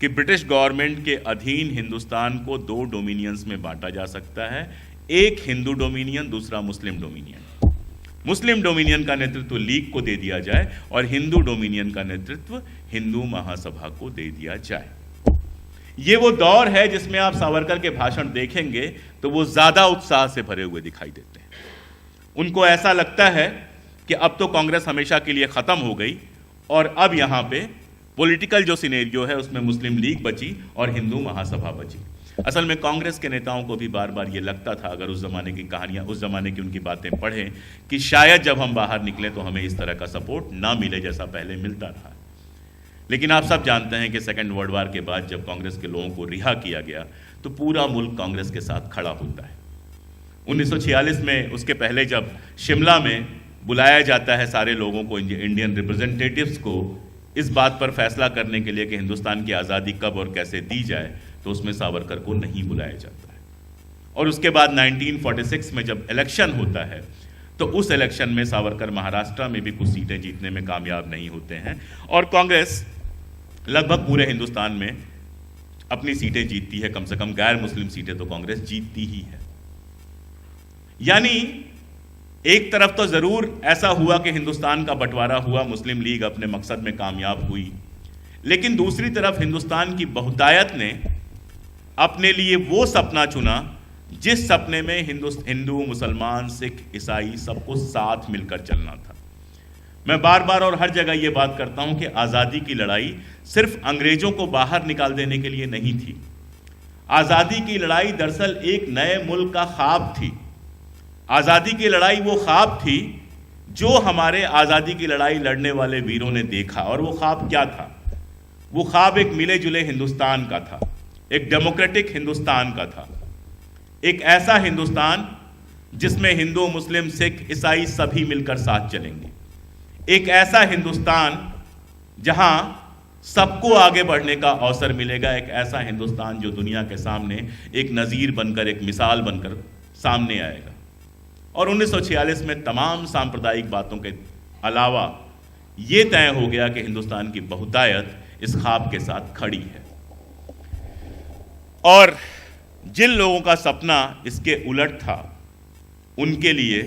कि ब्रिटिश गवर्नमेंट के अधीन हिंदुस्तान को 2 डोमिनियंस में बांटा जा सकता है, एक हिंदू डोमिनियन, दूसरा मुस्लिम डोमिनियन। मुस्लिम डोमिनियन का नेतृत्व लीग को दे दिया जाए और हिंदू डोमिनियन का नेतृत्व हिंदू महासभा को दे दिया जाए। ये वो दौर है जिसमें आप सावरकर के भाषण देखेंगे तो वो ज्यादा उत्साह से भरे हुए दिखाई देते हैं। उनको ऐसा लगता है कि अब तो कांग्रेस हमेशा के लिए खत्म हो गई और अब यहां पे पॉलिटिकल जो सिनेरियो है उसमें मुस्लिम लीग बची और हिंदू महासभा बची। असल में कांग्रेस के नेताओं को भी बार बार ये लगता था, अगर उस जमाने की कहानियां, उस जमाने की उनकी बातें पढ़ें, कि शायद जब हम बाहर निकलें तो हमें इस तरह का सपोर्ट ना मिले जैसा पहले मिलता रहा। लेकिन आप सब जानते हैं कि सेकेंड वर्ल्ड वार के बाद जब कांग्रेस के लोगों को रिहा किया गया तो पूरा मुल्क कांग्रेस के साथ खड़ा होता है। 1946 में, उसके पहले जब शिमला में बुलाया जाता है सारे लोगों को, इंडियन रिप्रेजेंटेटिव्स को, इस बात पर फैसला करने के लिए कि हिंदुस्तान की आज़ादी कब और कैसे दी जाए, तो उसमें सावरकर को नहीं बुलाया जाता है। और उसके बाद 1946 में जब इलेक्शन होता है तो उस इलेक्शन में सावरकर महाराष्ट्र में भी कुछ सीटें जीतने में कामयाब नहीं होते हैं और कांग्रेस लगभग पूरे हिंदुस्तान में अपनी सीटें जीतती है। कम से कम गैर मुस्लिम सीटें तो कांग्रेस जीतती ही है। यानी एक तरफ तो जरूर ऐसा हुआ कि हिंदुस्तान का बंटवारा हुआ, मुस्लिम लीग अपने मकसद में कामयाब हुई, लेकिन दूसरी तरफ हिंदुस्तान की बहुतायत ने अपने लिए वो सपना चुना जिस सपने में हिंदू, मुसलमान, सिख, ईसाई सबको साथ मिलकर चलना था। मैं बार बार और हर जगह ये बात करता हूं कि आज़ादी की लड़ाई सिर्फ अंग्रेजों को बाहर निकाल देने के लिए नहीं थी। आज़ादी की लड़ाई दरअसल एक नए मुल्क का ख्वाब थी। आज़ादी की लड़ाई वो ख्वाब थी जो हमारे आज़ादी की लड़ाई लड़ने वाले वीरों ने देखा। और वो ख्वाब क्या था? वो ख्वाब एक मिले जुले हिंदुस्तान का था, एक डेमोक्रेटिक हिंदुस्तान का था, एक ऐसा हिंदुस्तान जिसमें हिंदू, मुस्लिम, सिख, ईसाई सभी मिलकर साथ चलेंगे, एक ऐसा हिंदुस्तान जहां सबको आगे बढ़ने का अवसर मिलेगा, एक ऐसा हिंदुस्तान जो दुनिया के सामने एक नज़ीर बनकर, एक मिसाल बनकर सामने आएगा। और 1946 में तमाम सांप्रदायिक बातों के अलावा यह तय हो गया कि हिंदुस्तान की बहुतायत इस ख्वाब के साथ खड़ी है। और जिन लोगों का सपना इसके उलट था उनके लिए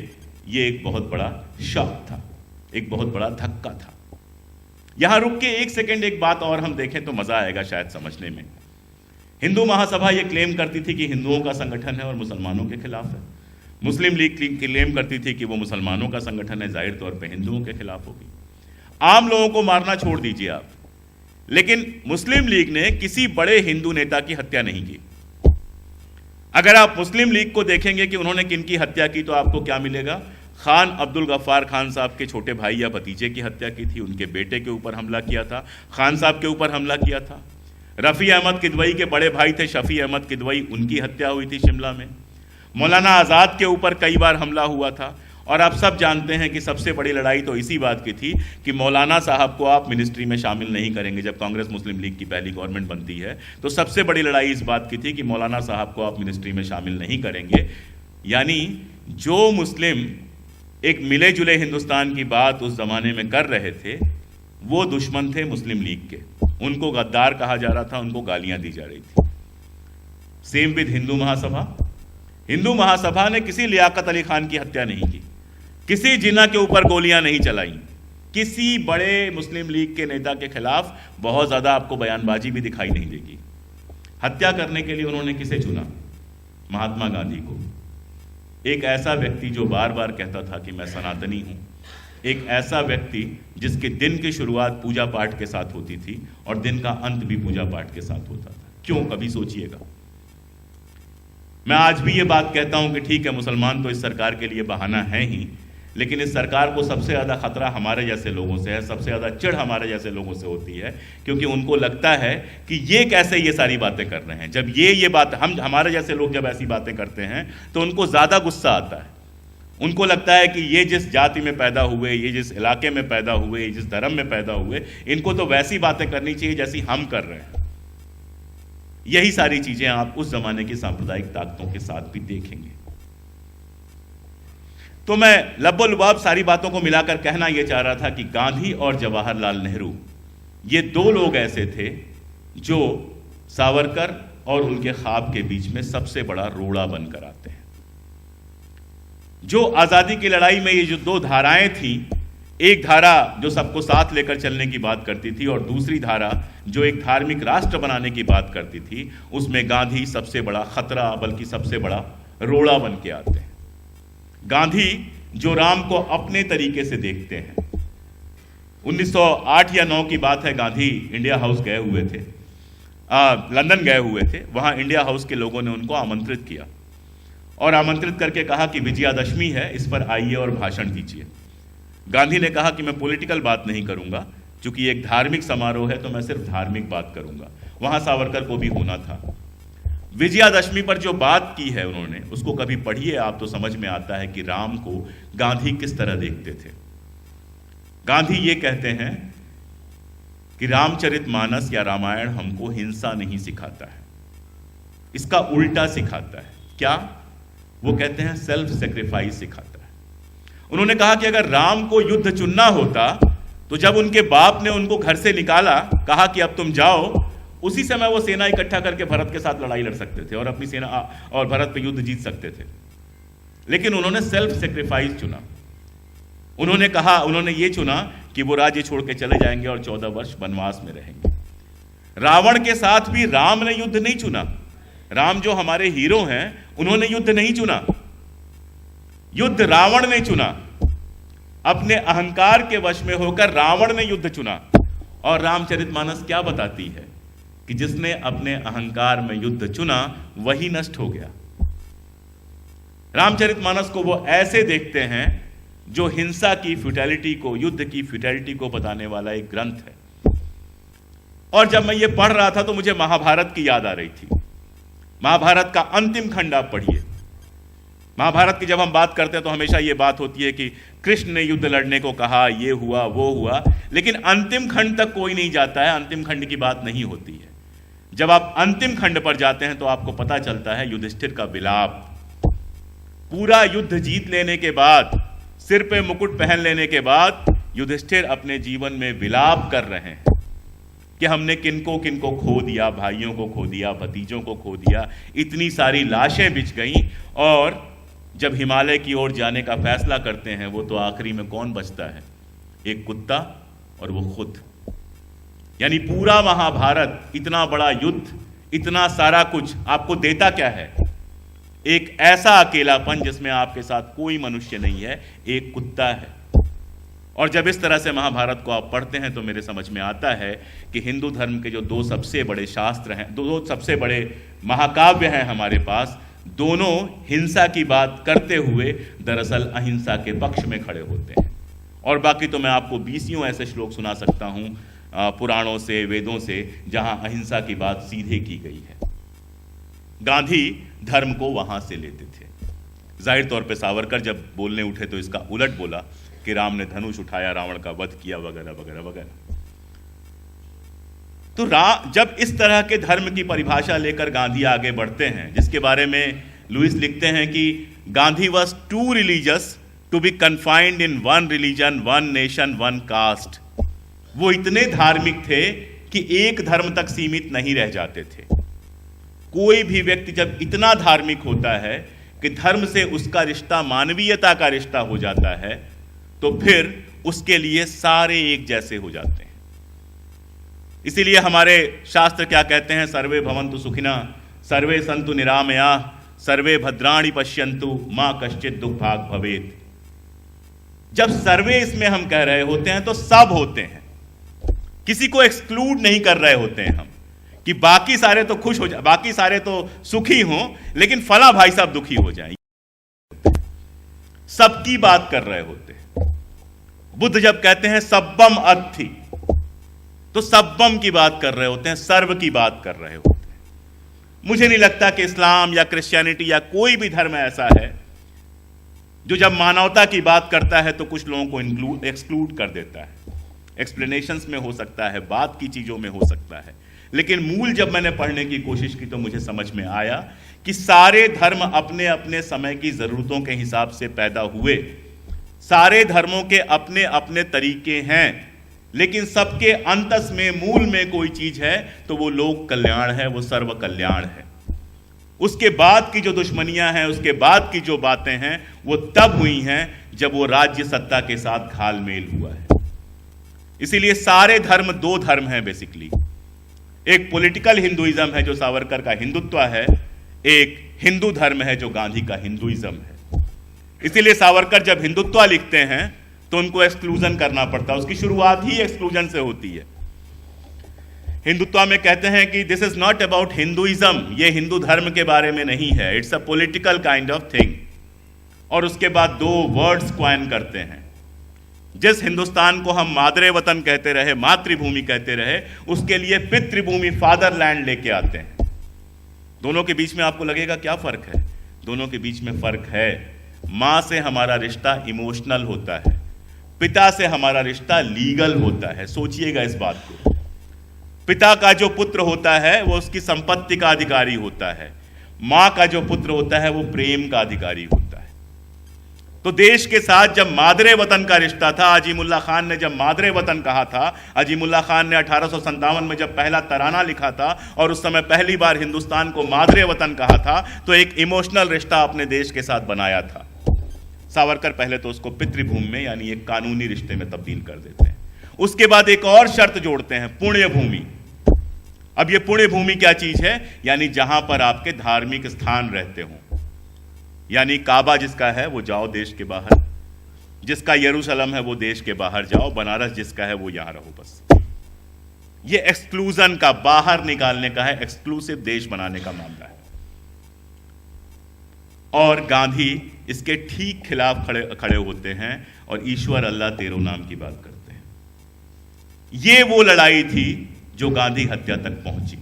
यह एक बहुत बड़ा शॉक था, एक बहुत बड़ा धक्का था। यहां रुक के एक सेकंड एक बात और हम देखें तो मजा आएगा शायद समझने में। हिंदू महासभा यह क्लेम करती थी कि हिंदुओं का संगठन है और मुसलमानों के खिलाफ है। मुस्लिम लीग क्लेम करती थी कि वो मुसलमानों का संगठन है, जाहिर तौर पे हिंदुओं के खिलाफ होगी। आम लोगों को मारना छोड़ दीजिए आप, लेकिन मुस्लिम लीग ने किसी बड़े हिंदू नेता की हत्या नहीं की। अगर आप मुस्लिम लीग को देखेंगे कि उन्होंने किनकी हत्या की तो आपको क्या मिलेगा? खान अब्दुल गफ्फार खान साहब के छोटे भाई या भतीजे की हत्या की थी, उनके बेटे के ऊपर हमला किया था, खान साहब के ऊपर हमला किया था। रफ़ी अहमद किदवई के बड़े भाई थे शफ़ी अहमद किदवई, उनकी हत्या हुई थी शिमला में। मौलाना आज़ाद के ऊपर कई बार हमला हुआ था। और आप सब जानते हैं कि सबसे बड़ी लड़ाई तो इसी बात की थी कि मौलाना साहब को आप मिनिस्ट्री में शामिल नहीं करेंगे। जब कांग्रेस मुस्लिम लीग की पहली गवर्नमेंट बनती है तो सबसे बड़ी लड़ाई इस बात की थी कि मौलाना साहब को आप मिनिस्ट्री में शामिल नहीं करेंगे। यानी जो मुस्लिम एक मिले जुले हिंदुस्तान की बात उस जमाने में कर रहे थे वो दुश्मन थे मुस्लिम लीग के, उनको गद्दार कहा जा रहा था, उनको गालियां दी जा रही थी। Same with Hindu Mahasabha. हिंदू महासभा ने किसी लियाकत अली खान की हत्या नहीं की, किसी जिन्ना के ऊपर गोलियां नहीं चलाई, किसी बड़े मुस्लिम लीग के नेता के खिलाफ बहुत ज्यादा आपको बयानबाजी भी दिखाई नहीं देगी। हत्या करने के लिए उन्होंने किसे चुना? महात्मा गांधी को। एक ऐसा व्यक्ति जो बार बार कहता था कि मैं सनातनी हूं, एक ऐसा व्यक्ति जिसके दिन की शुरुआत पूजा पाठ के साथ होती थी और दिन का अंत भी पूजा पाठ के साथ होता था। क्यों? कभी सोचिएगा। मैं आज भी ये बात कहता हूं कि ठीक है मुसलमान तो इस सरकार के लिए बहाना है ही, लेकिन इस सरकार को सबसे ज़्यादा खतरा हमारे जैसे लोगों से है, सबसे ज़्यादा चिढ़ हमारे जैसे लोगों से होती है, क्योंकि उनको लगता है कि ये कैसे ये सारी बातें कर रहे हैं। जब ये बात हमारे जैसे लोग जब ऐसी बातें करते हैं तो उनको ज़्यादा गुस्सा आता है। उनको लगता है कि ये जिस जाति में पैदा हुए, ये जिस इलाके में पैदा हुए, जिस धर्म में पैदा हुए, इनको तो वैसी बातें करनी चाहिए जैसी हम कर रहे हैं। यही सारी चीजें आप उस जमाने की सांप्रदायिक ताकतों के साथ भी देखेंगे। तो मैं लब्बो लुबाब सारी बातों को मिलाकर कहना यह चाह रहा था कि गांधी और जवाहरलाल नेहरू ये दो लोग ऐसे थे जो सावरकर और उनके ख्वाब के बीच में सबसे बड़ा रोड़ा बनकर आते हैं। जो आजादी की लड़ाई में ये जो दो धाराएं थी, एक धारा जो सबको साथ लेकर चलने की बात करती थी और दूसरी धारा जो एक धार्मिक राष्ट्र बनाने की बात करती थी, उसमें गांधी सबसे बड़ा खतरा बल्कि सबसे बड़ा रोड़ा बन के आते हैं। गांधी जो राम को अपने तरीके से देखते हैं। 1908 या 9 की बात है, गांधी इंडिया हाउस गए हुए थे, लंदन गए हुए थे। वहां इंडिया हाउस के लोगों ने उनको आमंत्रित किया और आमंत्रित करके कहा कि विजयादशमी है, इस पर आइए और भाषण दीजिए। गांधी ने कहा कि मैं पॉलिटिकल बात नहीं करूंगा, क्योंकि एक धार्मिक समारोह है तो मैं सिर्फ धार्मिक बात करूंगा। वहां सावरकर को भी होना था। विजयादशमी पर जो बात की है उन्होंने, उसको कभी पढ़िए आप तो समझ में आता है कि राम को गांधी किस तरह देखते थे। गांधी ये कहते हैं कि रामचरितमानस या रामायण हमको हिंसा नहीं सिखाता है, इसका उल्टा सिखाता है। क्या? वो कहते हैं सेल्फ सेक्रीफाइस सिखाता है। उन्होंने कहा कि अगर राम को युद्ध चुनना होता तो जब उनके बाप ने उनको घर से निकाला, कहा कि अब तुम जाओ, उसी समय वो सेना इकट्ठा करके भरत के साथ लड़ाई लड़ सकते थे और अपनी सेना और भरत पे युद्ध जीत सकते थे। लेकिन उन्होंने सेल्फ सेक्रीफाइस चुना। उन्होंने ये चुना कि वो राज्य छोड़ के चले जाएंगे और 14 वर्ष वनवास में रहेंगे। रावण के साथ भी राम ने युद्ध नहीं चुना। राम जो हमारे हीरो हैं, उन्होंने युद्ध नहीं चुना, युद्ध रावण ने चुना। अपने अहंकार के वश में होकर रावण ने युद्ध चुना। और रामचरितमानस क्या बताती है कि जिसने अपने अहंकार में युद्ध चुना वही नष्ट हो गया। रामचरितमानस को वो ऐसे देखते हैं जो हिंसा की फ्यूटिलिटी को, युद्ध की फ्यूटिलिटी को बताने वाला एक ग्रंथ है। और जब मैं ये पढ़ रहा था तो मुझे महाभारत की याद आ रही थी। महाभारत का अंतिम खंड आप पढ़िए। महाभारत की जब हम बात करते हैं तो हमेशा ये बात होती है कि कृष्ण ने युद्ध लड़ने को कहा, ये हुआ वो हुआ, लेकिन अंतिम खंड तक कोई नहीं जाता है। अंतिम खंड की बात नहीं होती है। जब आप अंतिम खंड पर जाते हैं तो आपको पता चलता है युधिष्ठिर का विलाप। पूरा युद्ध जीत लेने के बाद, सिर पे मुकुट पहन लेने के बाद युधिष्ठिर अपने जीवन में विलाप कर रहे हैं कि हमने किनको किनको खो दिया, भाइयों को खो दिया, भतीजों को खो दिया, इतनी सारी लाशें बिछ गईं। और जब हिमालय की ओर जाने का फैसला करते हैं वो तो आखिरी में कौन बचता है? एक कुत्ता और वो खुद। यानी पूरा महाभारत, इतना बड़ा युद्ध, इतना सारा कुछ आपको देता क्या है? एक ऐसा अकेलापन जिसमें आपके साथ कोई मनुष्य नहीं है, एक कुत्ता है। और जब इस तरह से महाभारत को आप पढ़ते हैं तो मेरे समझ में आता है कि हिंदू धर्म के जो दो सबसे बड़े शास्त्र हैं, दो सबसे बड़े महाकाव्य हैं हमारे पास, दोनों हिंसा की बात करते हुए दरअसल अहिंसा के पक्ष में खड़े होते हैं। और बाकी तो मैं आपको 20 ऐसे श्लोक सुना सकता हूं पुराणों से, वेदों से, जहां अहिंसा की बात सीधे की गई है। गांधी धर्म को वहां से लेते थे। जाहिर तौर पे सावरकर जब बोलने उठे तो इसका उलट बोला कि राम ने धनुष उठाया, रावण का वध किया, वगैरह वगैरह वगैरह। तो जब इस तरह के धर्म की परिभाषा लेकर गांधी आगे बढ़ते हैं, जिसके बारे में लुइस लिखते हैं कि Gandhi was too religious to be confined in one religion, one nation, one caste. वो इतने धार्मिक थे कि एक धर्म तक सीमित नहीं रह जाते थे। कोई भी व्यक्ति जब इतना धार्मिक होता है कि धर्म से उसका रिश्ता मानवीयता का रिश्ता हो जाता है, तो फिर उसके लिए सारे एक जैसे हो जाते हैं। इसीलिए हमारे शास्त्र क्या कहते हैं? सर्वे भवन्तु सुखिनः, सर्वे सन्तु निरामयाः, सर्वे भद्राणि पश्यन्तु, मां कश्चित् दुःखभाग् भवेत्। जब सर्वे इसमें हम कह रहे होते हैं तो सब होते हैं, किसी को एक्सक्लूड नहीं कर रहे होते हैं हम कि बाकी सारे तो खुश हो जाए, बाकी सारे तो सुखी हों, लेकिन फला भाई साहब दुखी हो जाए। सबकी बात कर रहे होते हैं। बुद्ध जब कहते हैं सब्बम अत्थि, तो सब्बम की बात कर रहे होते हैं, सर्व की बात कर रहे होते हैं। मुझे नहीं लगता कि इस्लाम या क्रिश्चियनिटी या कोई भी धर्म ऐसा है जो जब मानवता की बात करता है तो कुछ लोगों को एक्सक्लूड कर देता है। एक्सप्लेनेशंस में हो सकता है, बात की चीजों में हो सकता है, लेकिन मूल जब मैंने पढ़ने की कोशिश की तो मुझे समझ में आया कि सारे धर्म अपने अपने समय की जरूरतों के हिसाब से पैदा हुए, सारे धर्मों के अपने अपने तरीके हैं, लेकिन सबके अंतस में मूल में कोई चीज है तो वो लोक कल्याण है, वो सर्व कल्याण है। उसके बाद की जो दुश्मनियां हैं, उसके बाद की जो बातें हैं, वो तब हुई हैं जब वो राज्य सत्ता के साथ घालमेल हुआ है। इसीलिए सारे धर्म दो धर्म हैं बेसिकली। एक पॉलिटिकल हिंदुइज्म है जो सावरकर का हिंदुत्व है, एक हिंदू धर्म है जो गांधी का हिंदुइज्म है। इसीलिए सावरकर जब हिंदुत्व लिखते हैं तो उनको एक्सक्लूजन करना पड़ता है, उसकी शुरुआत ही एक्सक्लूजन से होती है। हिंदुत्व में कहते हैं कि this is not about Hinduism, ये हिंदू धर्म के बारे में नहीं है, it's a political kind of thing. और उसके बाद दो वर्ड्स क्वाइन करते हैं। जिस हिंदुस्तान को हम मादरे वतन कहते रहे, मातृभूमि कहते रहे, उसके लिए पितृभूमि फादरलैंड लेके आते हैं। दोनों के बीच में आपको लगेगा क्या फर्क है? दोनों के बीच में फर्क है। मां से हमारा रिश्ता इमोशनल होता है, पिता से हमारा रिश्ता लीगल होता है। सोचिएगा इस बात को। पिता का जो पुत्र होता है वो उसकी संपत्ति का अधिकारी होता है, मां का जो पुत्र होता है वो प्रेम का अधिकारी होता है। तो देश के साथ जब मादरे वतन का रिश्ता था, अजीमुल्ला खान ने जब मादरे वतन कहा था, अजीमुल्ला खान ने 1857 में जब पहला तराना लिखा था और उस समय पहली बार हिंदुस्तान को मादरे वतन कहा था, तो एक इमोशनल रिश्ता अपने देश के साथ बनाया था। सावरकर पहले तो उसको पितृभूमि में यानी एक कानूनी रिश्ते में तब्दील कर देते हैं। उसके बाद एक और शर्त जोड़ते हैं, पुण्य भूमि। अब ये पुण्य भूमि क्या चीज है? यानी जहां पर आपके धार्मिक स्थान रहते हों, यानी काबा जिसका है वो जाओ देश के बाहर, जिसका यरूशलेम है वो देश के बाहर जाओ, बनारस जिसका है वो यहां रहो। बस ये एक्सक्लूजन का, बाहर निकालने का है, एक्सक्लूसिव देश बनाने का मामला है। और गांधी इसके ठीक खिलाफ खड़े होते हैं और ईश्वर अल्लाह तेरो नाम की बात करते हैं। ये वो लड़ाई थी जो गांधी हत्या तक पहुंची।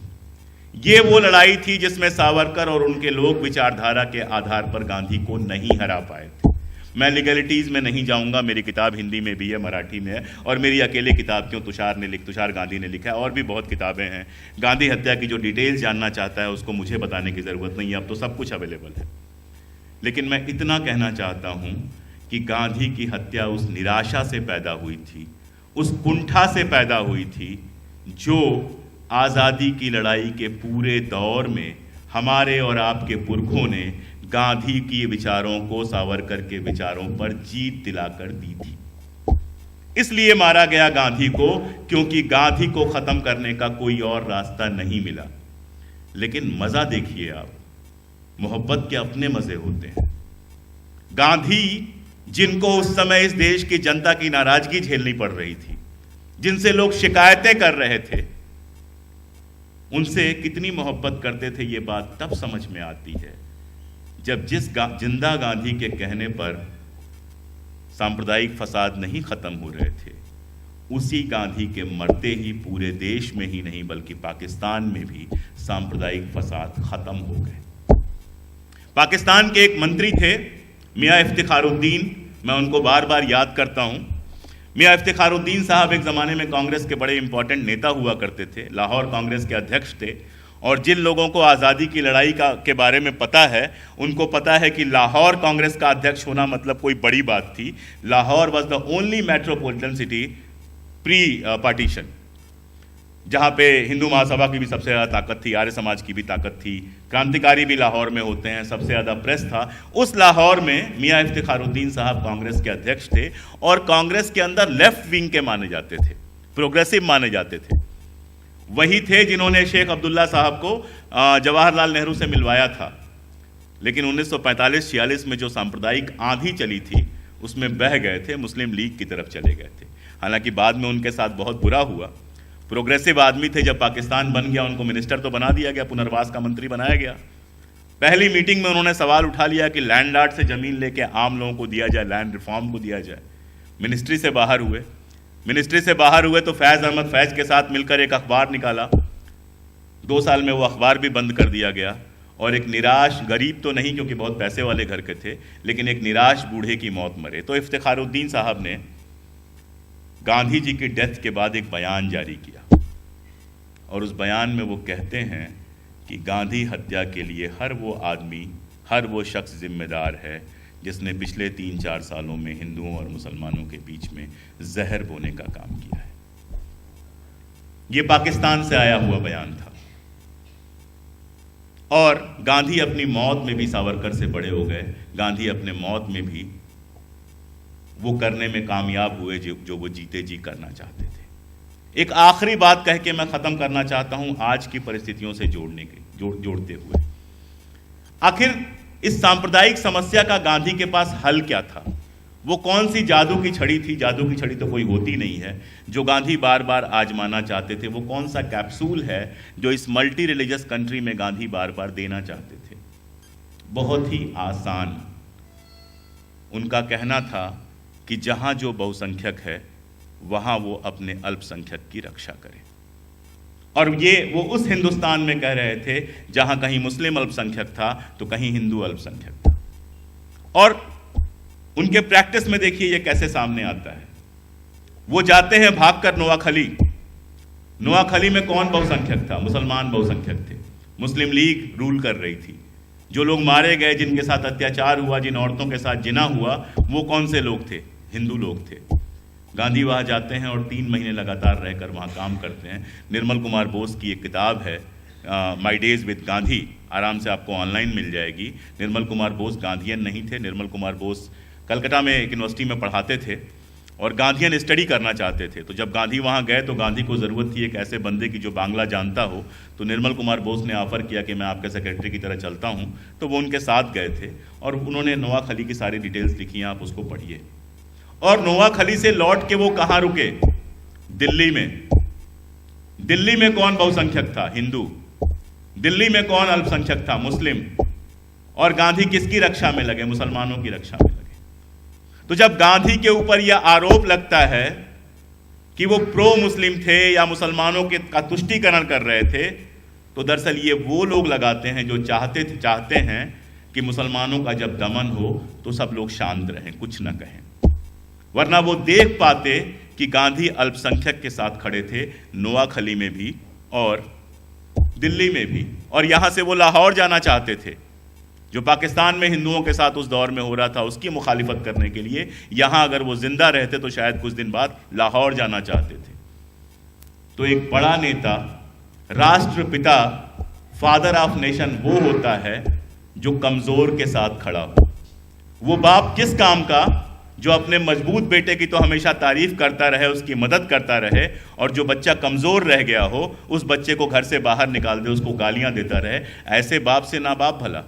ये वो लड़ाई थी जिसमें सावरकर और उनके लोग विचारधारा के आधार पर गांधी को नहीं हरा पाए थे। मैं लीगलिटीज में नहीं जाऊंगा, मेरी किताब हिंदी में भी है, मराठी में है, और मेरी अकेले किताब क्यों तुषार गांधी ने लिखा है, और भी बहुत किताबें हैं। गांधी हत्या की जो डिटेल्स जानना चाहता है उसको मुझे बताने की जरूरत नहीं है, अब तो सब कुछ अवेलेबल है। लेकिन मैं इतना कहना चाहता हूं कि गांधी की हत्या उस निराशा से पैदा हुई थी, उस कुंठा से पैदा हुई थी जो आज़ादी की लड़ाई के पूरे दौर में हमारे और आपके पुरखों ने गांधी के विचारों को सावरकर के विचारों पर जीत दिलाकर दी थी। इसलिए मारा गया गांधी को, क्योंकि गांधी को खत्म करने का कोई और रास्ता नहीं मिला। लेकिन मजा देखिए आप, मोहब्बत के अपने मजे होते हैं। गांधी जिनको उस समय इस देश की जनता की नाराजगी झेलनी पड़ रही थी, जिनसे लोग शिकायतें कर रहे थे, उनसे कितनी मोहब्बत करते थे, ये बात तब समझ में आती है जब जिंदा गांधी के कहने पर सांप्रदायिक फसाद नहीं खत्म हो रहे थे, उसी गांधी के मरते ही पूरे देश में ही नहीं बल्कि पाकिस्तान में भी सांप्रदायिक फसाद खत्म हो गए। पाकिस्तान के एक मंत्री थे मियां इफ्तिखारुद्दीन, मैं उनको बार बार याद करता हूं। मियां इफ्तिखारुद्दीन साहब एक ज़माने में कांग्रेस के बड़े इंपॉर्टेंट नेता हुआ करते थे, लाहौर कांग्रेस के अध्यक्ष थे। और जिन लोगों को आज़ादी की लड़ाई के बारे में पता है, उनको पता है कि लाहौर कांग्रेस का अध्यक्ष होना मतलब कोई बड़ी बात थी। Lahore was the only metropolitan city pre partition, जहाँ पे हिंदू महासभा की भी सबसे ज़्यादा ताकत थी, आर्य समाज की भी ताकत थी, क्रांतिकारी भी लाहौर में होते हैं, सबसे ज़्यादा प्रेस था। उस लाहौर में मियां इफ्तिखारुद्दीन साहब कांग्रेस के अध्यक्ष थे और कांग्रेस के अंदर लेफ्ट विंग के माने जाते थे, प्रोग्रेसिव माने जाते थे। वही थे जिन्होंने शेख अब्दुल्ला साहब को जवाहरलाल नेहरू से मिलवाया था। लेकिन 1945-46 में जो सांप्रदायिक आंधी चली थी उसमें बह गए थे, मुस्लिम लीग की तरफ चले गए थे। हालांकि बाद में उनके साथ बहुत बुरा हुआ। प्रोग्रेसिव आदमी थे, जब पाकिस्तान बन गया उनको मिनिस्टर तो बना दिया गया, पुनर्वास का मंत्री बनाया गया, पहली मीटिंग में उन्होंने सवाल उठा लिया कि लैंडलॉर्ड से जमीन लेके आम लोगों को दिया जाए, लैंड रिफॉर्म को दिया जाए। मिनिस्ट्री से बाहर हुए तो फैज़ अहमद फैज़ के साथ मिलकर एक अखबार निकाला। 2 साल में वो अखबार भी बंद कर दिया गया और एक निराश, गरीब तो नहीं क्योंकि बहुत पैसे वाले घर के थे, लेकिन एक निराश बूढ़े की मौत मरे। तो इफ्तिखारुद्दीन साहब ने गांधी जी की डेथ के बाद एक बयान जारी किया और उस बयान में वो कहते हैं कि गांधी हत्या के लिए हर वो आदमी, हर वो शख्स जिम्मेदार है जिसने पिछले 3-4 सालों में हिंदुओं और मुसलमानों के बीच में जहर बोने का काम किया है। ये पाकिस्तान से आया हुआ बयान था। और गांधी अपनी मौत में भी सावरकर से बड़े हो गए। गांधी अपने मौत में भी वो करने में कामयाब हुए जो वो जीते जी करना चाहते थे। एक आखिरी बात कह के मैं खत्म करना चाहता हूं आज की परिस्थितियों से जोड़ते हुए। आखिर इस सांप्रदायिक समस्या का गांधी के पास हल क्या था? वो कौन सी जादू की छड़ी थी? जादू की छड़ी तो कोई होती नहीं है जो गांधी बार बार आजमाना चाहते थे। वो कौन सा कैप्सूल है जो इस मल्टी रिलीजियस कंट्री में गांधी बार बार देना चाहते थे? बहुत ही आसान। उनका कहना था कि जहां जो बहुसंख्यक है वहां वो अपने अल्पसंख्यक की रक्षा करे। और ये वो उस हिंदुस्तान में कह रहे थे जहां कहीं मुस्लिम अल्पसंख्यक था तो कहीं हिंदू अल्पसंख्यक था। और उनके प्रैक्टिस में देखिए ये कैसे सामने आता है। वो जाते हैं भागकर नोआखली। नोआखली में कौन बहुसंख्यक था? मुसलमान बहुसंख्यक थे। मुस्लिम लीग रूल कर रही थी। जो लोग मारे गए, जिनके साथ अत्याचार हुआ, जिन औरतों के साथ जिना हुआ, वो कौन से लोग थे? हिंदू लोग थे। गांधी वहाँ जाते हैं और 3 महीने लगातार रहकर वहाँ काम करते हैं। निर्मल कुमार बोस की एक किताब है माई डेज विद गांधी, आराम से आपको ऑनलाइन मिल जाएगी। निर्मल कुमार बोस गांधीयन नहीं थे। निर्मल कुमार बोस कलकत्ता में एक यूनिवर्सिटी में पढ़ाते थे और गांधीयन स्टडी करना चाहते थे। तो जब गांधी वहाँ गए तो गांधी को ज़रूरत थी एक ऐसे बंदे की जो बांग्ला जानता हो। तो निर्मल कुमार बोस ने ऑफ़र किया कि मैं आपके सेक्रेटरी की तरह चलता हूँ। तो वो उनके साथ गए थे और उन्होंने नोआखली की सारी डिटेल्स लिखी हैं, आप उसको पढ़िए। और नोआखली से लौट के वो कहाँ रुके? दिल्ली में। दिल्ली में कौन बहुसंख्यक था? हिंदू। दिल्ली में कौन अल्पसंख्यक था? मुस्लिम। और गांधी किसकी रक्षा में लगे? मुसलमानों की रक्षा में लगे। तो जब गांधी के ऊपर यह आरोप लगता है कि वो प्रो मुस्लिम थे या मुसलमानों के का तुष्टीकरण कर रहे थे, तो दरअसल ये वो लोग लगाते हैं जो चाहते हैं कि मुसलमानों का जब दमन हो तो सब लोग शांत रहें, कुछ न कहें। वरना वो देख पाते कि गांधी अल्पसंख्यक के साथ खड़े थे, नोआखली में भी और दिल्ली में भी। और यहां से वो लाहौर जाना चाहते थे, जो पाकिस्तान में हिंदुओं के साथ उस दौर में हो रहा था उसकी मुखालिफत करने के लिए। यहां अगर वो जिंदा रहते तो शायद कुछ दिन बाद लाहौर जाना चाहते थे। तो एक बड़ा नेता, राष्ट्रपिता, फादर ऑफ नेशन वो होता है जो कमजोर के साथ खड़ा हो। वो बाप किस काम का जो अपने मजबूत बेटे की तो हमेशा तारीफ करता रहे, उसकी मदद करता रहे, और जो बच्चा कमजोर रह गया हो उस बच्चे को घर से बाहर निकाल दे, उसको गालियां देता रहे। ऐसे बाप से ना बाप भला।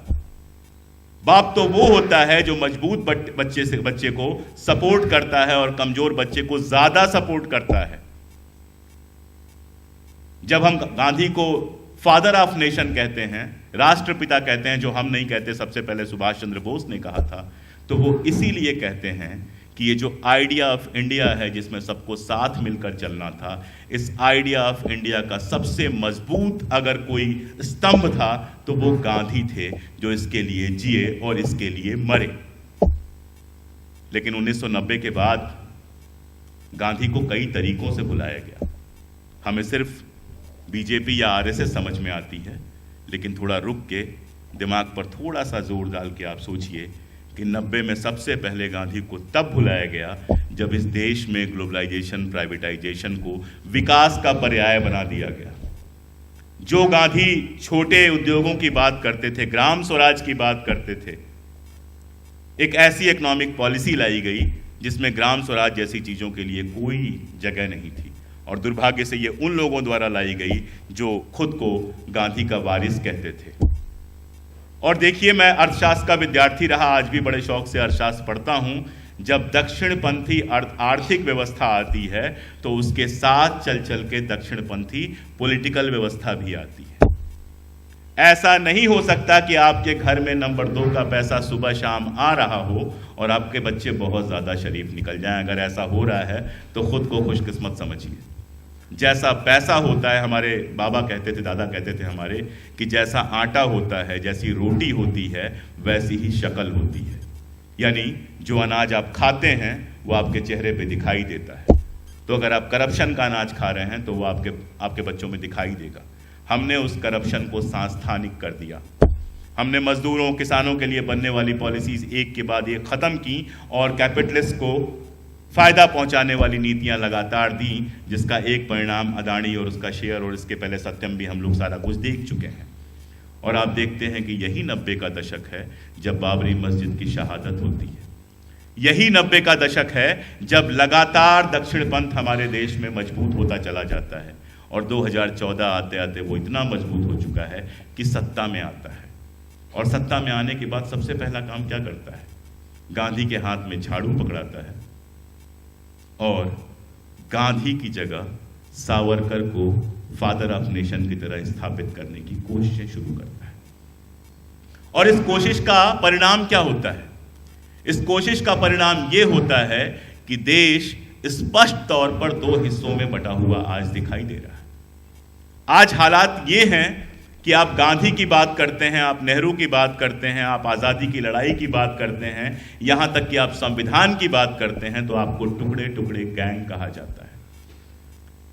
बाप तो वो होता है जो मजबूत बच्चे को सपोर्ट करता है और कमजोर बच्चे को ज्यादा सपोर्ट करता है। जब हम गांधी को फादर ऑफ नेशन कहते हैं, राष्ट्रपिता कहते हैं, जो हम नहीं कहते, सबसे पहले सुभाष चंद्र बोस ने कहा था, तो वो इसीलिए कहते हैं कि ये जो आइडिया ऑफ इंडिया है जिसमें सबको साथ मिलकर चलना था, इस आइडिया ऑफ इंडिया का सबसे मजबूत अगर कोई स्तंभ था तो वो गांधी थे, जो इसके लिए जिए और इसके लिए मरे। लेकिन 1990 के बाद गांधी को कई तरीकों से बुलाया गया। हमें सिर्फ बीजेपी या आरएसएस समझ में आती है, लेकिन थोड़ा रुक के दिमाग पर थोड़ा सा जोर डाल के आप सोचिए कि 90 में सबसे पहले गांधी को तब बुलाया गया जब इस देश में ग्लोबलाइजेशन, प्राइवेटाइजेशन को विकास का पर्याय बना दिया गया। जो गांधी छोटे उद्योगों की बात करते थे, ग्राम स्वराज की बात करते थे, एक ऐसी इकोनॉमिक पॉलिसी लाई गई जिसमें ग्राम स्वराज जैसी चीजों के लिए कोई जगह नहीं थी। और दुर्भाग्य से ये उन लोगों द्वारा लाई गई जो खुद को गांधी का वारिस कहते थे। और देखिए, मैं अर्थशास्त्र का विद्यार्थी रहा, आज भी बड़े शौक से अर्थशास्त्र पढ़ता हूं। जब दक्षिणपंथी आर्थिक व्यवस्था आती है तो उसके साथ चल चल के दक्षिणपंथी पॉलिटिकल व्यवस्था भी आती है। ऐसा नहीं हो सकता कि आपके घर में नंबर 2 का पैसा सुबह शाम आ रहा हो और आपके बच्चे बहुत ज़्यादा शरीफ निकल जाएं। अगर ऐसा हो रहा है तो खुद को खुशकिस्मत समझिए। जैसा पैसा होता है, हमारे बाबा कहते थे, दादा कहते थे हमारे, कि जैसा आटा होता है, जैसी रोटी होती है, वैसी ही शक्ल होती है। यानी जो अनाज आप खाते हैं वो आपके चेहरे पे दिखाई देता है। तो अगर आप करप्शन का अनाज खा रहे हैं तो वो आपके बच्चों में दिखाई देगा। हमने उस करप्शन को सांस्थानिक कर दिया। हमने मजदूरों, किसानों के लिए बनने वाली पॉलिसीज एक के बाद एक खत्म की और कैपिटलिस्ट को फायदा पहुंचाने वाली नीतियां लगातार दी, जिसका एक परिणाम अदानी और उसका शेयर और इसके पहले सत्यम भी हम लोग सारा कुछ देख चुके हैं। और आप देखते हैं कि यही 90 का दशक है जब बाबरी मस्जिद की शहादत होती है। यही 90 का दशक है जब लगातार दक्षिण पंथ हमारे देश में मजबूत होता चला जाता है और 2014 आते आते वो इतना मजबूत हो चुका है कि सत्ता में आता है। और सत्ता में आने के बाद सबसे पहला काम क्या करता है? गांधी के हाथ में झाड़ू पकड़ाता है और गांधी की जगह सावरकर को फादर ऑफ नेशन की तरह स्थापित करने की कोशिशें शुरू करता है। और इस कोशिश का परिणाम क्या होता है? इस कोशिश का परिणाम यह होता है कि देश स्पष्ट तौर पर 2 हिस्सों में बटा हुआ आज दिखाई दे रहा है। आज हालात ये हैं कि आप गांधी की बात करते हैं, आप नेहरू की बात करते हैं, आप आज़ादी की लड़ाई की बात करते हैं, यहां तक कि आप संविधान की बात करते हैं तो आपको टुकड़े टुकड़े गैंग कहा जाता है।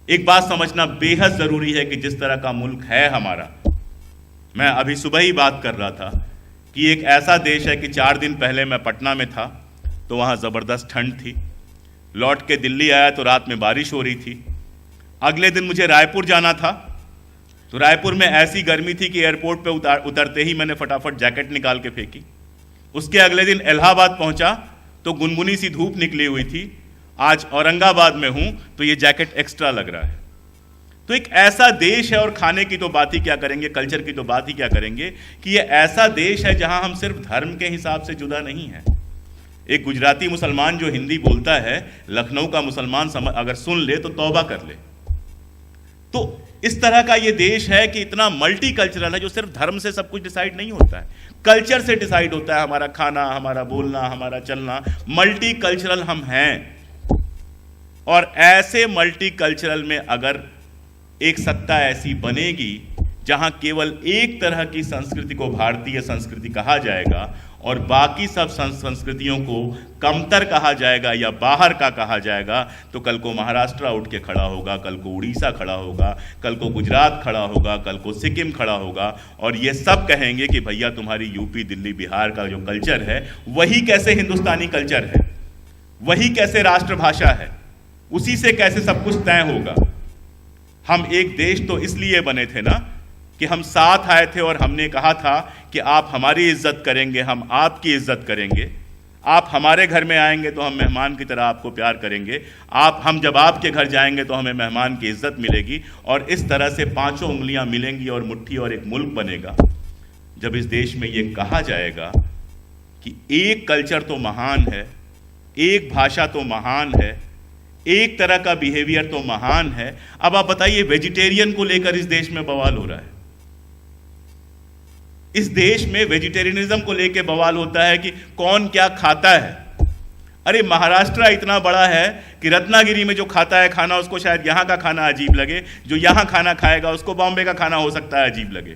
एक बात समझना बेहद जरूरी है कि जिस तरह का मुल्क है हमारा, मैं अभी सुबह ही बात कर रहा था कि एक ऐसा देश है कि 4 दिन पहले मैं पटना में था तो वहां जबरदस्त ठंड थी, लौट के दिल्ली आया तो रात में बारिश हो रही थी। अगले दिन मुझे रायपुर जाना था तो रायपुर में ऐसी गर्मी थी कि एयरपोर्ट पे उतरते ही मैंने फटाफट जैकेट निकाल के फेंकी। उसके अगले दिन इलाहाबाद पहुंचा तो गुनगुनी सी धूप निकली हुई थी। आज औरंगाबाद में हूं तो ये जैकेट एक्स्ट्रा लग रहा है। तो एक ऐसा देश है, और खाने की तो बात ही क्या करेंगे, कल्चर की तो बात ही क्या करेंगे, कि ये ऐसा देश है जहां हम सिर्फ धर्म के हिसाब से जुदा नहीं है। एक गुजराती मुसलमान जो हिंदी बोलता है, लखनऊ का मुसलमान अगर सुन ले तो तौबा कर ले। तो इस तरह का ये देश है कि इतना मल्टी कल्चरल है, जो सिर्फ धर्म से सब कुछ डिसाइड नहीं होता है, कल्चर से डिसाइड होता है। हमारा खाना, हमारा बोलना, हमारा चलना, मल्टी कल्चरल हम हैं। और ऐसे मल्टी कल्चरल में अगर एक सत्ता ऐसी बनेगी जहां केवल एक तरह की संस्कृति को भारतीय संस्कृति कहा जाएगा और बाकी सब संस्कृतियों को कमतर कहा जाएगा या बाहर का कहा जाएगा, तो कल को महाराष्ट्र उठ के खड़ा होगा, कल को उड़ीसा खड़ा होगा, कल को गुजरात खड़ा होगा, कल को सिक्किम खड़ा होगा और ये सब कहेंगे कि भैया तुम्हारी यूपी, दिल्ली, बिहार का जो कल्चर है वही कैसे हिंदुस्तानी कल्चर है, वही कैसे राष्ट्रभाषा है, उसी से कैसे सब कुछ तय होगा। हम एक देश तो इसलिए बने थे ना कि हम साथ आए थे और हमने कहा था कि आप हमारी इज्जत करेंगे, हम आपकी इज्जत करेंगे, आप हमारे घर में आएंगे तो हम मेहमान की तरह आपको प्यार करेंगे, हम जब आपके घर जाएंगे तो हमें मेहमान की इज्जत मिलेगी। और इस तरह से 5 उंगलियां मिलेंगी और मुट्ठी और एक मुल्क बनेगा। जब इस देश में ये कहा जाएगा कि एक कल्चर तो महान है, एक भाषा तो महान है, एक तरह का बिहेवियर तो महान है। अब आप बताइए, वेजिटेरियन को लेकर इस देश में बवाल हो रहा है, इस देश में वेजिटेरियनिज्म को लेकर बवाल होता है कि कौन क्या खाता है। अरे महाराष्ट्र इतना बड़ा है कि रत्नागिरी में जो खाता है खाना उसको शायद यहां का खाना अजीब लगे, जो यहां खाना खाएगा उसको बॉम्बे का खाना हो सकता है अजीब लगे।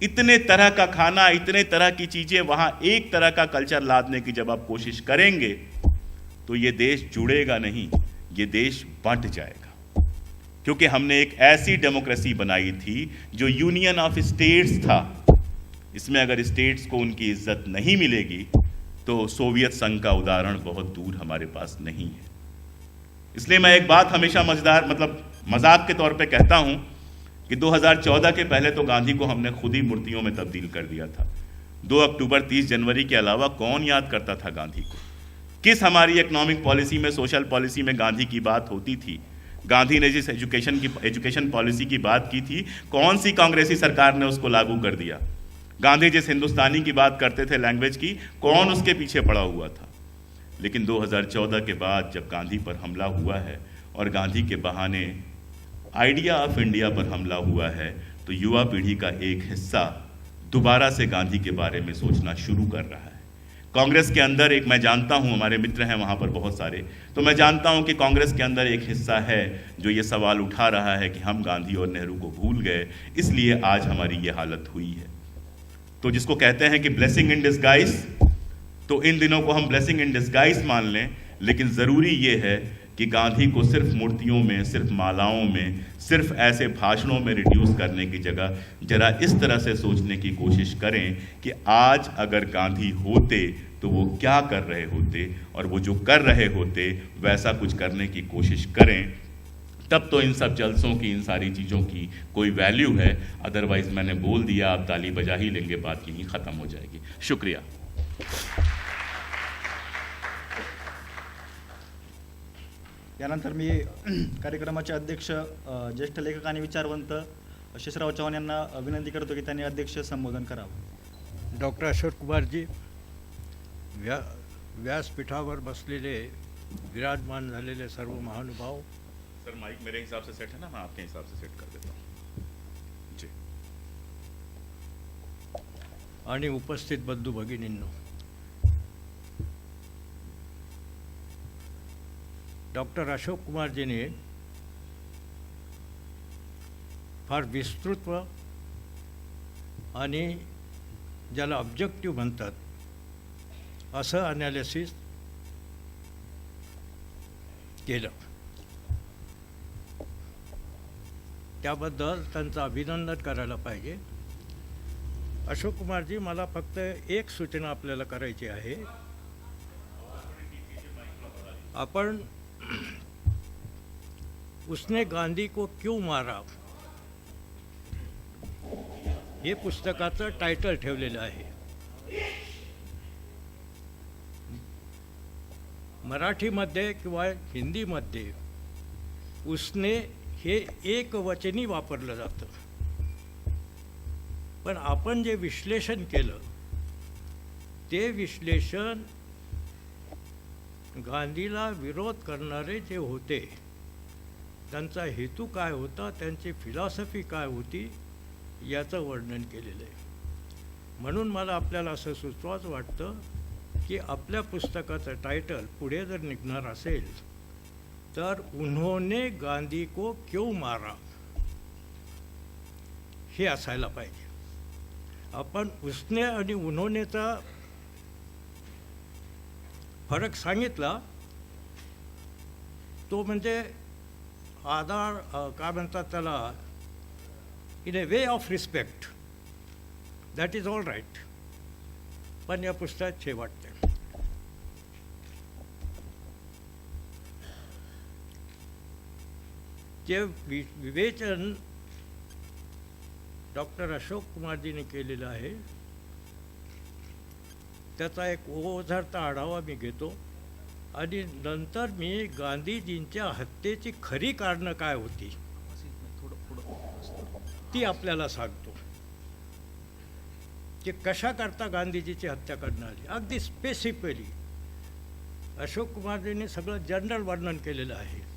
इतने तरह का खाना, इतने तरह की चीजें, वहां एक तरह का कल्चर लादने की जब आप कोशिश करेंगे तो ये देश जुड़ेगा नहीं, ये देश बंट जाएगा। क्योंकि हमने एक ऐसी डेमोक्रेसी बनाई थी जो यूनियन ऑफ स्टेट्स था। इसमें अगर स्टेट्स को उनकी इज्जत नहीं मिलेगी तो सोवियत संघ का उदाहरण बहुत दूर हमारे पास नहीं है। इसलिए मैं एक बात हमेशा मजाक के तौर पे कहता हूं कि 2014 के पहले तो गांधी को हमने खुद ही मूर्तियों में तब्दील कर दिया था। 2 अक्टूबर 30 जनवरी के अलावा कौन याद करता था गांधी को? किस हमारी इकोनॉमिक पॉलिसी में, सोशल पॉलिसी में गांधी की बात होती थी? गांधी ने जिस एजुकेशन पॉलिसी की बात की थी, कौन सी कांग्रेसी सरकार ने उसको लागू कर दिया? गांधी जिस हिंदुस्तानी की बात करते थे, लैंग्वेज की, कौन उसके पीछे पड़ा हुआ था? लेकिन 2014 के बाद जब गांधी पर हमला हुआ है और गांधी के बहाने आइडिया ऑफ इंडिया पर हमला हुआ है, तो तो युवा पीढ़ी का एक हिस्सा दोबारा से गांधी के बारे में सोचना शुरू कर रहा है। कांग्रेस के अंदर एक, मैं जानता हूं, हमारे मित्र हैं वहां पर बहुत सारे, तो मैं जानता हूं कि कांग्रेस के अंदर एक हिस्सा है जो ये सवाल उठा रहा है कि हम गांधी और नेहरू को भूल गए, इसलिए आज हमारी ये हालत हुई है। तो जिसको कहते हैं कि ब्लेसिंग इन डिस्गाइज, तो इन दिनों को हम ब्लेसिंग इन डिस्गाइज मान लें, लेकिन ज़रूरी ये है कि गांधी को सिर्फ मूर्तियों में, सिर्फ मालाओं में, सिर्फ ऐसे भाषणों में रिड्यूस करने की जगह जरा इस तरह से सोचने की कोशिश करें कि आज अगर गांधी होते तो वो क्या कर रहे होते, और वो जो कर रहे होते वैसा कुछ करने की कोशिश करें, तब तो इन सब जलसों की, इन सारी चीज़ों की कोई वैल्यू है। अदरवाइज मैंने बोल दिया, आप ताली बजा ही लेंगे, बात यहीं ख़त्म हो जाएगी। शुक्रिया। यानंतर मी कार्यक्रमाचे अध्यक्ष ज्येष्ठ लेखक आणि विचारवंत शेषराव चव्हाण यांना विनंती करतो की त्यांनी अध्यक्ष संबोधन करावं। डॉक्टर अशोक कुमारजी, व्यासपीठावर बसलेले विराजमान झालेले सर्व महानुभाव, सर माइक मेरे हिसाब से सेट है ना, मैं आपके हिसाब से सेट कर देता हूँ जी। आणि उपस्थित बंधू भगिनींनो, डॉक्टर अशोक कुमारजीने फार विस्तृत आणि ज्याला ऑब्जेक्टिव्ह म्हणतात असं ॲनालिसिस केलं, त्याबद्दल त्यांचं अभिनंदन करायला पाहिजे। अशोक कुमारजी, मला फक्त एक सूचना आपल्याला करायची आहे। आपण उसने गांधी को क्यों मारा हे पुस्तकाचं टायटल ठेवलेलं आहे। मराठीमध्ये किंवा हिंदीमध्ये उसने हे एकवचनी वापरलं जातं, पण आपण जे विश्लेषण केलं ते विश्लेषण गांधीला विरोध करणारे जे होते त्यांचा हेतू काय होता, त्यांची फिलॉसॉफी काय होती याचं वर्णन केलेलं आहे। म्हणून मला आपल्याला असं सुचवाच वाटतं की आपल्या पुस्तकाचं टायटल पुढे जर निघणार असेल तर उन्होंने गांधी को क्यों मारा हे असायला पाहिजे। आपण उसने आणि उन्होंनेचा फरक सांगितला तो म्हणजे आधार काय म्हणतात त्याला, in a way of respect, that is all right, पण या पुस्तकात हे वाटते जे विवेचन डॉक्टर अशोक कुमारजीने केलेलं आहे त्याचा एक ओझरता आढावा मी घेतो आणि नंतर मी गांधीजींच्या हत्येची खरी कारणं काय होती ती आपल्याला सांगतो की कशा करता गांधीजीची हत्या करण्यात आली। अगदी स्पेसिफिकली अशोक कुमारजींनी सगळं जनरल वर्णन केलेलं आहे।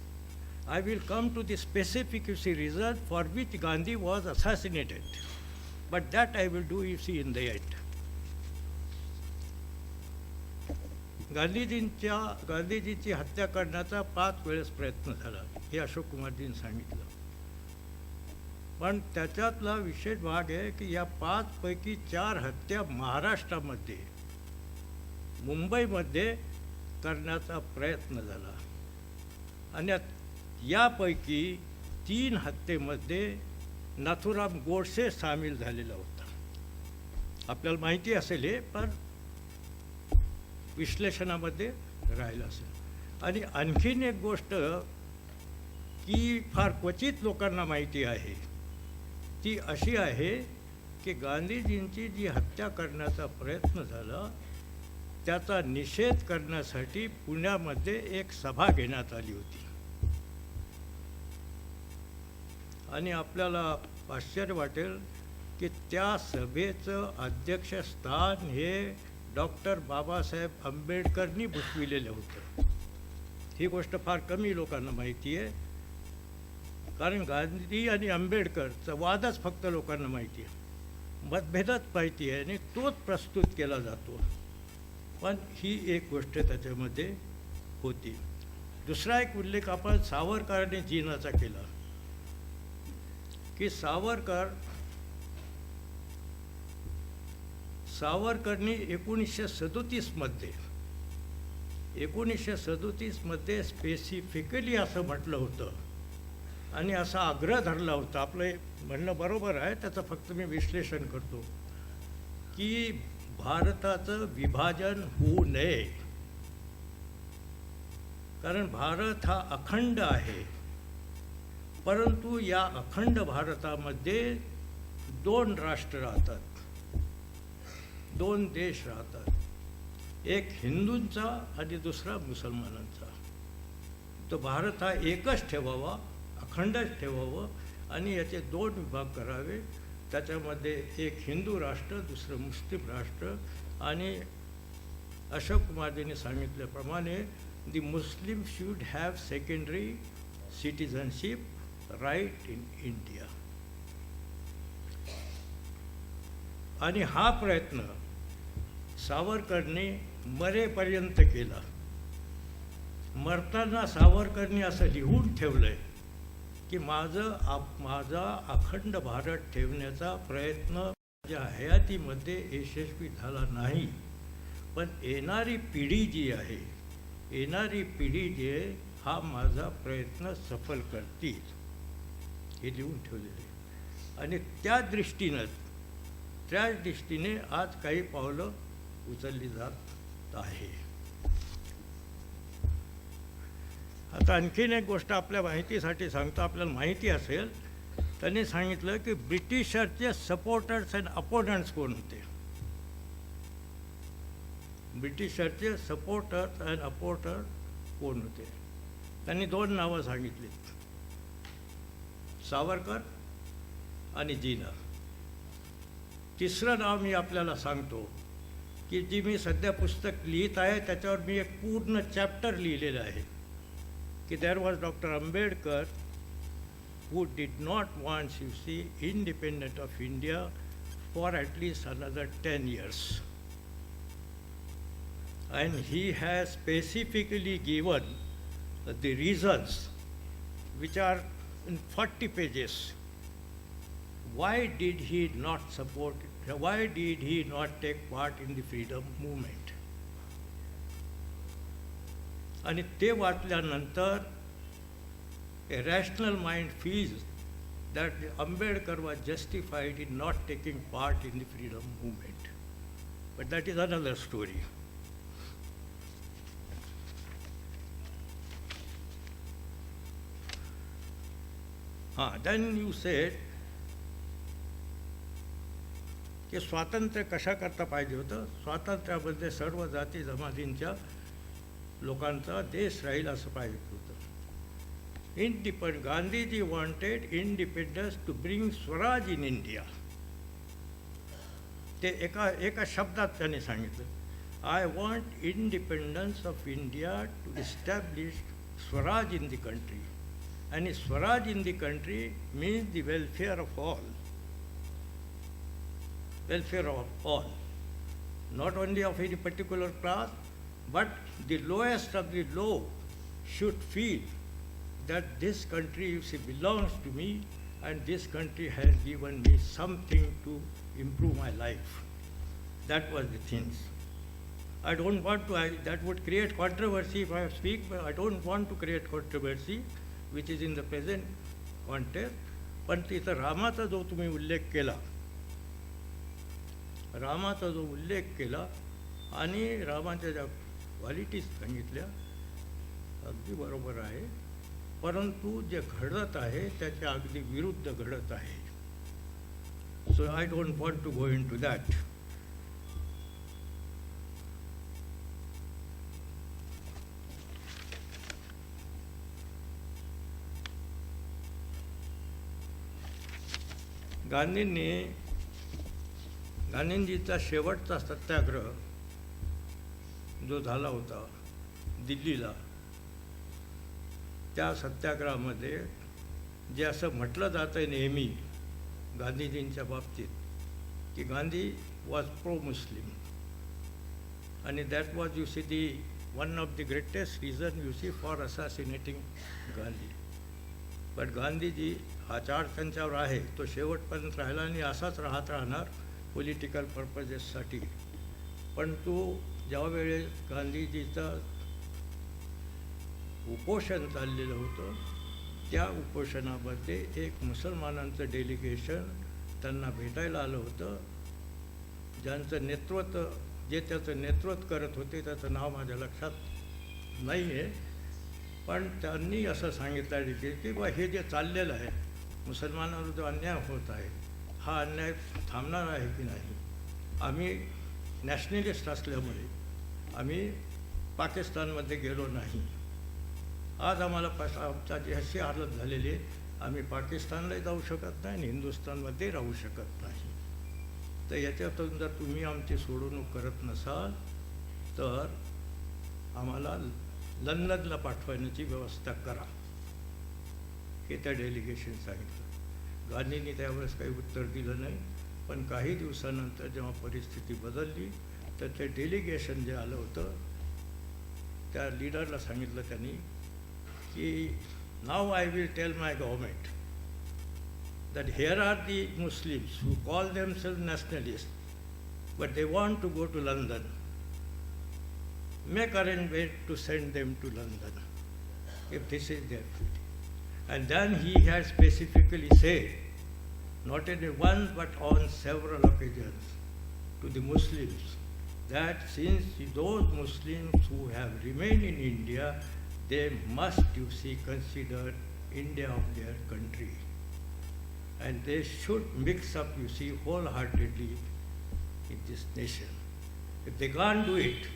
I will come to the specific reason for which Gandhi was assassinated, but that I will do in the end. गांधीजींची हत्या करण्याचा 5 वेळेस प्रयत्न झाला हे अशोक कुमारजींनी सांगितलं, पण त्याच्यातला विशेष भाग आहे की या 5 पैकी 4 हत्या महाराष्ट्रामध्ये, मुंबईमध्ये करण्याचा प्रयत्न झाला आणि यापैकी 3 हत्येमध्ये नाथुराम गोडसे सामील झालेला होता। आपल्याला माहिती असेल हे, पण विश्लेषणामध्ये राहिलं असेल। आणि आणखीन एक गोष्ट की फार क्वचित लोकांना माहिती आहे ती अशी आहे की गांधीजींची जी हत्या करण्याचा प्रयत्न झाला त्याचा निषेध करण्यासाठी पुण्यामध्ये एक सभा घेण्यात आली होती आणि आपल्याला आश्चर्य वाटेल की त्या सभेचं अध्यक्षस्थान हे डॉक्टर बाबासाहेब आंबेडकरनी भूषविलेलं होतं। ही गोष्ट फार कमी लोकांना माहिती आहे। कारण गांधी आणि आंबेडकरचा वादच फक्त लोकांना माहिती आहे, मतभेदच माहिती आहे आणि तोच प्रस्तुत केला जातो. पण ही एक गोष्ट त्याच्यामध्ये होती. दुसरा एक उल्लेख आपण सावरकर आणि जीनाचा केला की सावरकरनी 1937मध्ये स्पेसिफिकली असं म्हटलं होतं आणि असा आग्रह धरला होता. आपलं हे म्हणणं बरोबर आहे, त्याचं फक्त मी विश्लेषण करतो की भारताचं विभाजन होऊ नये, कारण भारत हा अखंड आहे. परंतु या अखंड भारतामध्ये 2 राष्ट्र राहतात, 2 देश राहतात, एक हिंदूंचा आणि दुसरा मुसलमानांचा. तो भारत हा एकच ठेवावा, अखंडच ठेवावं आणि याचे 2 विभाग करावे. त्याच्यामध्ये एक हिंदू राष्ट्र, दुसरं मुस्लिम राष्ट्र. आणि अशोक कुमारजींनी सांगितल्याप्रमाणे the Muslim should have secondary citizenship right in India. आणि हा प्रयत्न सावरकरने मरेपर्यंत केला. मरताना सावरकरने असं लिहून ठेवलंय की माझा अखंड भारत ठेवण्याचा प्रयत्न माझ्या हयातीमध्ये यशस्वी झाला नाही, पण येणारी पिढी जी आहे हा माझा प्रयत्न सफल करतील, हे लिहून ठेवलेले. आणि त्या दृष्टीने आज काही पावलं उचलली जात आहे. आता आणखीन एक गोष्ट आपल्या माहितीसाठी सांगतो. आपल्याला माहिती असेल, त्यांनी सांगितलं की ब्रिटिशरचे सपोर्टर्स अँड अपोनंट्स कोण होते. ब्रिटिशरचे सपोर्टर्स अँड अपोनंट कोण होते. त्यांनी 2 नावं सांगितली, सावरकर आणि जीना. तिसरं नाव मी आपल्याला सांगतो की जी मी सध्या पुस्तक लिहित आहे त्याच्यावर मी एक पूर्ण चॅप्टर लिहिलेलं आहे की there was doctor Ambedkar who did not want to see independent of India for at least another 10 years. And he has specifically given the reasons, which are in 40 pages. Why did he not support it? Why did he not take part in the freedom movement? आणि ते वाचल्यानंतर a rational mind feels that Ambedkar was justified in not taking part in the freedom movement. But that is another story. Then you said की स्वातंत्र्य कशाकरता पाहिजे होतं. स्वातंत्र्यामध्ये सर्व जाती जमातींच्या लोकांचा देश राहील असं पाहिजे होतं. Gandhiji wanted independence to bring Swaraj in India. ते एका शब्दात त्याने सांगितलं, I want independence of India to establish Swaraj in the country. And Swaraj in the country means the welfare of all. Welfare of all. Not only of any particular class, but the lowest of the low should feel that this country belongs to me and this country has given me something to improve my life. That was the things. I don't want to, that would create controversy if I speak, but I don't want to create controversy which is in the present context. पण तिथं रामाचा जो तुम्ही उल्लेख केला आणि रामाच्या ज्या क्वालिटीज सांगितल्या अगदी बरोबर आहे, परंतु जे घडत आहे त्याच्या अगदी विरुद्ध घडत आहे. So I don't want to go into that. गांधींजीचा शेवटचा सत्याग्रह जो झाला होता दिल्लीला, त्या सत्याग्रहामध्ये जे असं म्हटलं जातं आहे नेहमी गांधीजींच्या बाबतीत की गांधी वॉज प्रो मुस्लिम, आणि that was you see the one of the greatest reason you see for assassinating Gandhi. But Gandhiji हा चार्ज त्यांच्यावर आहे, तो शेवटपर्यंत राहिला आणि असाच राहणार पॉलिटिकल पर्पजेससाठी. पण तो ज्यावेळेस गांधीजीचं उपोषण चाललेलं होतं त्या उपोषणामध्ये एक मुसलमानांचं डेलिगेशन त्यांना भेटायला आलं होतं, ज्यांचं नेतृत्व जे त्याचं नेतृत्व करत होते त्याचं नाव माझ्या लक्षात नाही आहे, पण त्यांनी असं सांगितलं की बा हे जे चाललेलं आहे मुसलमानांवर जो अन्याय होत आहे हा अन्याय थांबणार आहे की नाही. आम्ही नॅशनलिस्ट असल्यामुळे आम्ही पाकिस्तानमध्ये गेलो नाही. आज आम्हाला आमची अशी हालत झालेली आहे, आम्ही पाकिस्तानलाही जाऊ शकत नाही आणि हिंदुस्थानमध्ये राहू शकत नाही. तर याच्यातून जर तुम्ही आमची सोडवणूक करत नसाल तर आम्हाला लंडनला पाठवण्याची व्यवस्था करा, हे त्या डेलिगेशन सांगितलं. गांधींनी त्यावेळेस काही उत्तर दिलं नाही, पण काही दिवसानंतर जेव्हा परिस्थिती बदलली तर ते डेलिगेशन जे आलं होतं त्या लीडरला सांगितलं त्यांनी की now I will tell my government that here are the Muslims who call themselves nationalists, but they want to go to London. Make arrangement to send them to London, if this is their duty. And then he has specifically said, not only once but on several occasions, to the Muslims, that since those Muslims who have remained in India, they must, you see, consider India of their country. And they should mix up, you see, wholeheartedly in this nation. If they can't do it,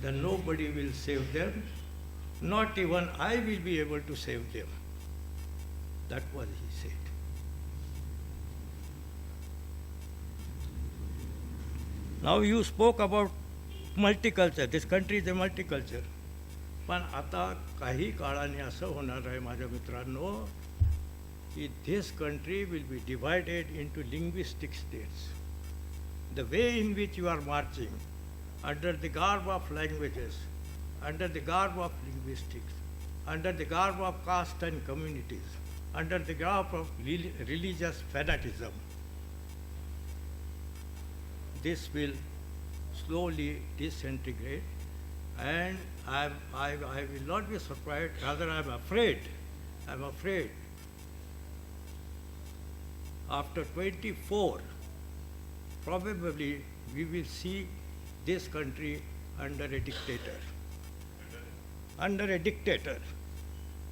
then nobody will save them. Not even I will be able to save them. That was he said. Now you spoke about multicultural. This country is a multicultural. पण आता काही काळाने असं होणार आहे माझ्या मित्रांनो की this country will be divided into linguistic states. The way in which you are marching under the garb of languages, under the garb of linguistics, under the garb of caste and communities, under the garb of religious fanaticism, this will slowly disintegrate, and I will not be surprised, rather I'm afraid after 24, probably we will see this country under a dictator. Under a dictator.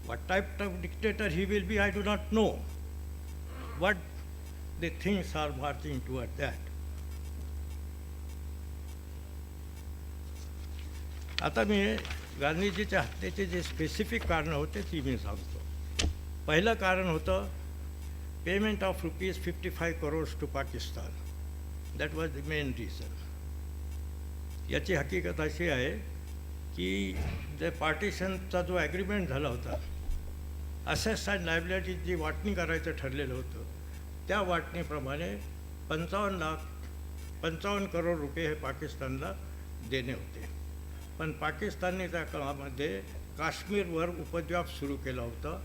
What type of dictator he will be, I do not know. But the things are marching toward that. आता मी गांधीजीच्या हत्येचे जे specific कारण होते ती मी सांगतो. पहिलं कारण होतं payment of ₹55 crores to Pakistan. That was the main reason. याची हकीकत अशी आहे की जे पार्टिशनचा जो ॲग्रीमेंट झाला होता, असेट्स अँड लायबिलिटीज जी वाटणी करायचं ठरलेलं होतं त्या वाटणीप्रमाणे 55 करोड रुपये हे पाकिस्तानला देणे होते. पण पाकिस्तानने त्या काळामध्ये काश्मीरवर उपद्व्याप सुरू केला होता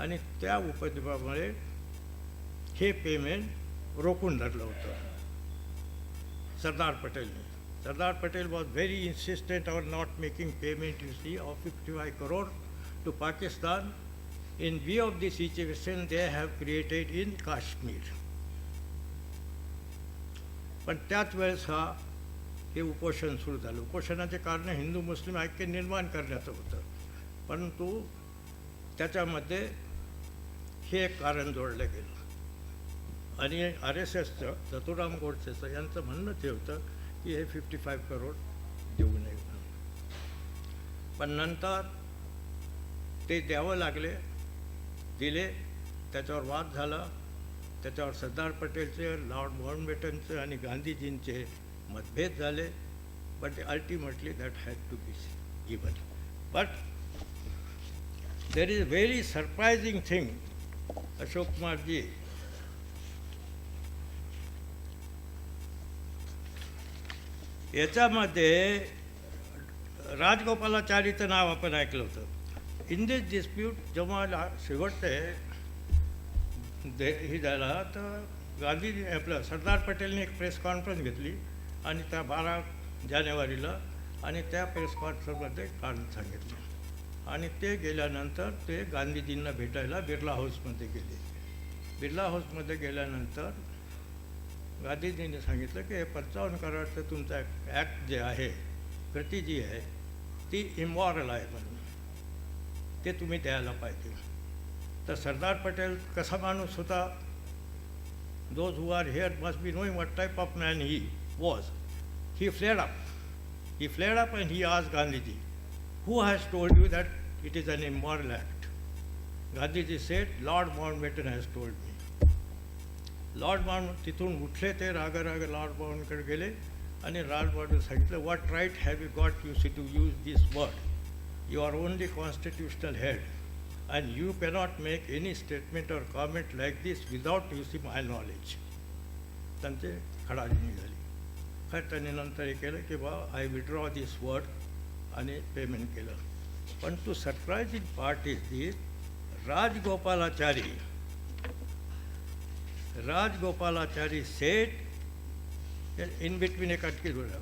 आणि त्या उपद्व्यापामुळे हे पेमेंट रोखून धरलं होतं सरदार पटेलने. Sardar Patel was very insistent on not making payment, you see, of 55 crore to Pakistan in view of the situation they have created in Kashmir. पण त्याच वेळेस हे उपोषण सुरू झालं. उपोषणाचे कारण हिंदू मुस्लिम ऐक्य निर्माण करण्याचं होतं, परंतु त्याच्यामध्ये हे एक कारण जोडलं गेलं आणि RSSचं चतुराम गोडसेचं यांचं म्हणणं ते होतं की हे 55 करोड देऊ नये म्हणून. पण नंतर ते द्यावं लागले, दिले, त्याच्यावर वाद झाला, त्याच्यावर सरदार पटेलचे, लॉर्ड माउंटबॅटनचे आणि गांधीजींचे मतभेद झाले. But ultimately that had to be given. But there is a very surprising thing, Ashok Kumar ji. याच्यामध्ये राजगोपालाचारीचं नाव आपण ऐकलं होतं. इन दिस डिस्प्यूट जेव्हा शेवटचे हे झाला तर गांधीजी आपलं सरदार पटेलने एक प्रेस कॉन्फरन्स घेतली आणि त्या 12 जानेवारीला आणि त्या प्रेस कॉन्फरन्समध्ये कारण सांगितलं आणि ते गेल्यानंतर ते गांधीजींना भेटायला बिर्ला हाऊसमध्ये गेले. बिर्ला हाऊसमध्ये गेल्यानंतर गांधीजींनी सांगितलं की हे 55 करारचं तुमचा ॲक्ट जे आहे, कृती जी आहे ती इमॉरल आहे म्हणून ते तुम्ही द्यायला पाहिजे. तर सरदार पटेल कसा माणूस होता, those who are here must be knowing what type of man he was. He flared up and he asked Gandhiji, who has told you that it is an immoral act? Gandhiji said, Lord Mountbatten has told me. Lord mount तिथून उठले, ते राग Lord माउंटकडे गेले आणि Lord माउंटने सांगितलं, what right have you got you see to use this word? You are only constitutional head and you cannot make any statement or comment like this without using my knowledge. त्यांचे खडाजी निघाली. काय त्यांनी नंतर हे केलं की बा आय विड्रॉ दिस वर्ड आणि पेमेंट केलं. पण to surprising part is this, Rajagopalachari set in between एक अटकी जोडा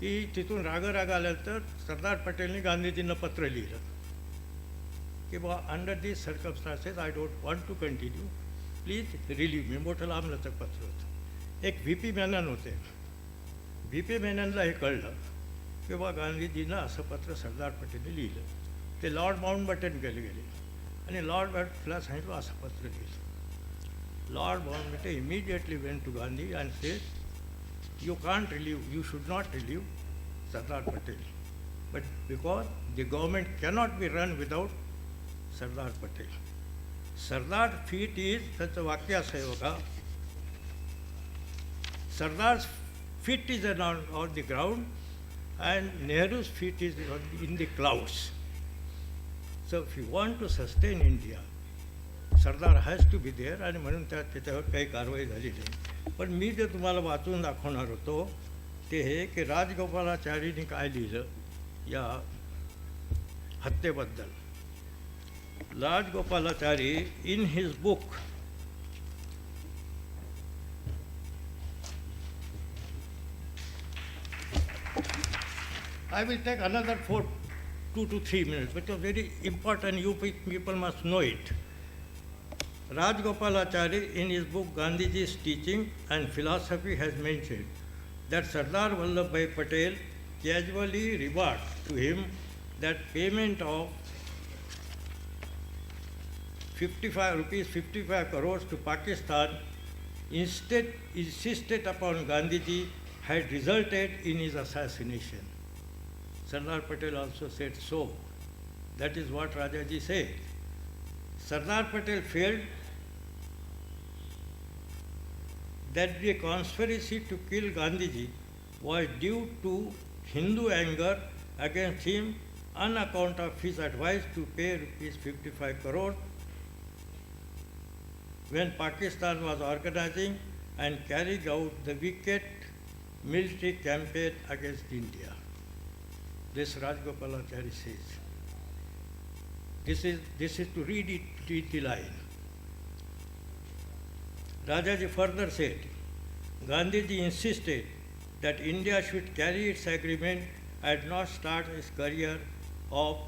की तिथून राग आल्यानंतर सरदार पटेलने गांधीजींना पत्र लिहिलं की बा under this circumstances I don't want to continue, please relieve me. मोठं लांबलंचं पत्र होतं. एक व्ही पी मेनन होते. व्ही पी मेननला हे कळलं की बा गांधीजींना असं पत्र सरदार पटेलने लिहिलं. ते लॉर्ड माउंटबॅटन गेले आणि लॉर्ड माउंटबॅटनला सांगितलं असं पत्र लिहिलं. Lord Mountbatten immediately went to Gandhi and said, you can't relieve, you should not relieve Sardar Patel. But because the government cannot be run without Sardar Patel. Sardar feet is, त्याचं वाक्य असं आहे बघा, Sardar's feet is on the ground and Nehru's feet is in the clouds. So if you want to sustain India, Sardar has to be there. आणि म्हणून त्याच्यावर काही कारवाई झाली नाही. पण मी जे तुम्हाला वाचून दाखवणार होतो ते हे की राजगोपालाचारीने काय लिहिलं या हत्येबद्दल. Rajagopalachari in his book I will take another 2 to 3 minutes because very important, you people must know it. Rajgopalachari in his book Gandhiji's Teaching and Philosophy has mentioned that Sardar Vallabhbhai Patel casually remarked to him that payment of 55 crores to Pakistan insisted upon Gandhiji had resulted in his assassination. Sardar Patel also said so. That is what Rajaji said. Sardar Patel felt that the conspiracy to kill Gandhiji was due to Hindu anger against him on account of his advice to pay rupees 55 crore when Pakistan was organizing and carrying out the wicked military campaign against India. This Rajgopalachari says. This is to read the line. Rajaji further said, Gandhiji insisted that India should carry its agreement and not start its career of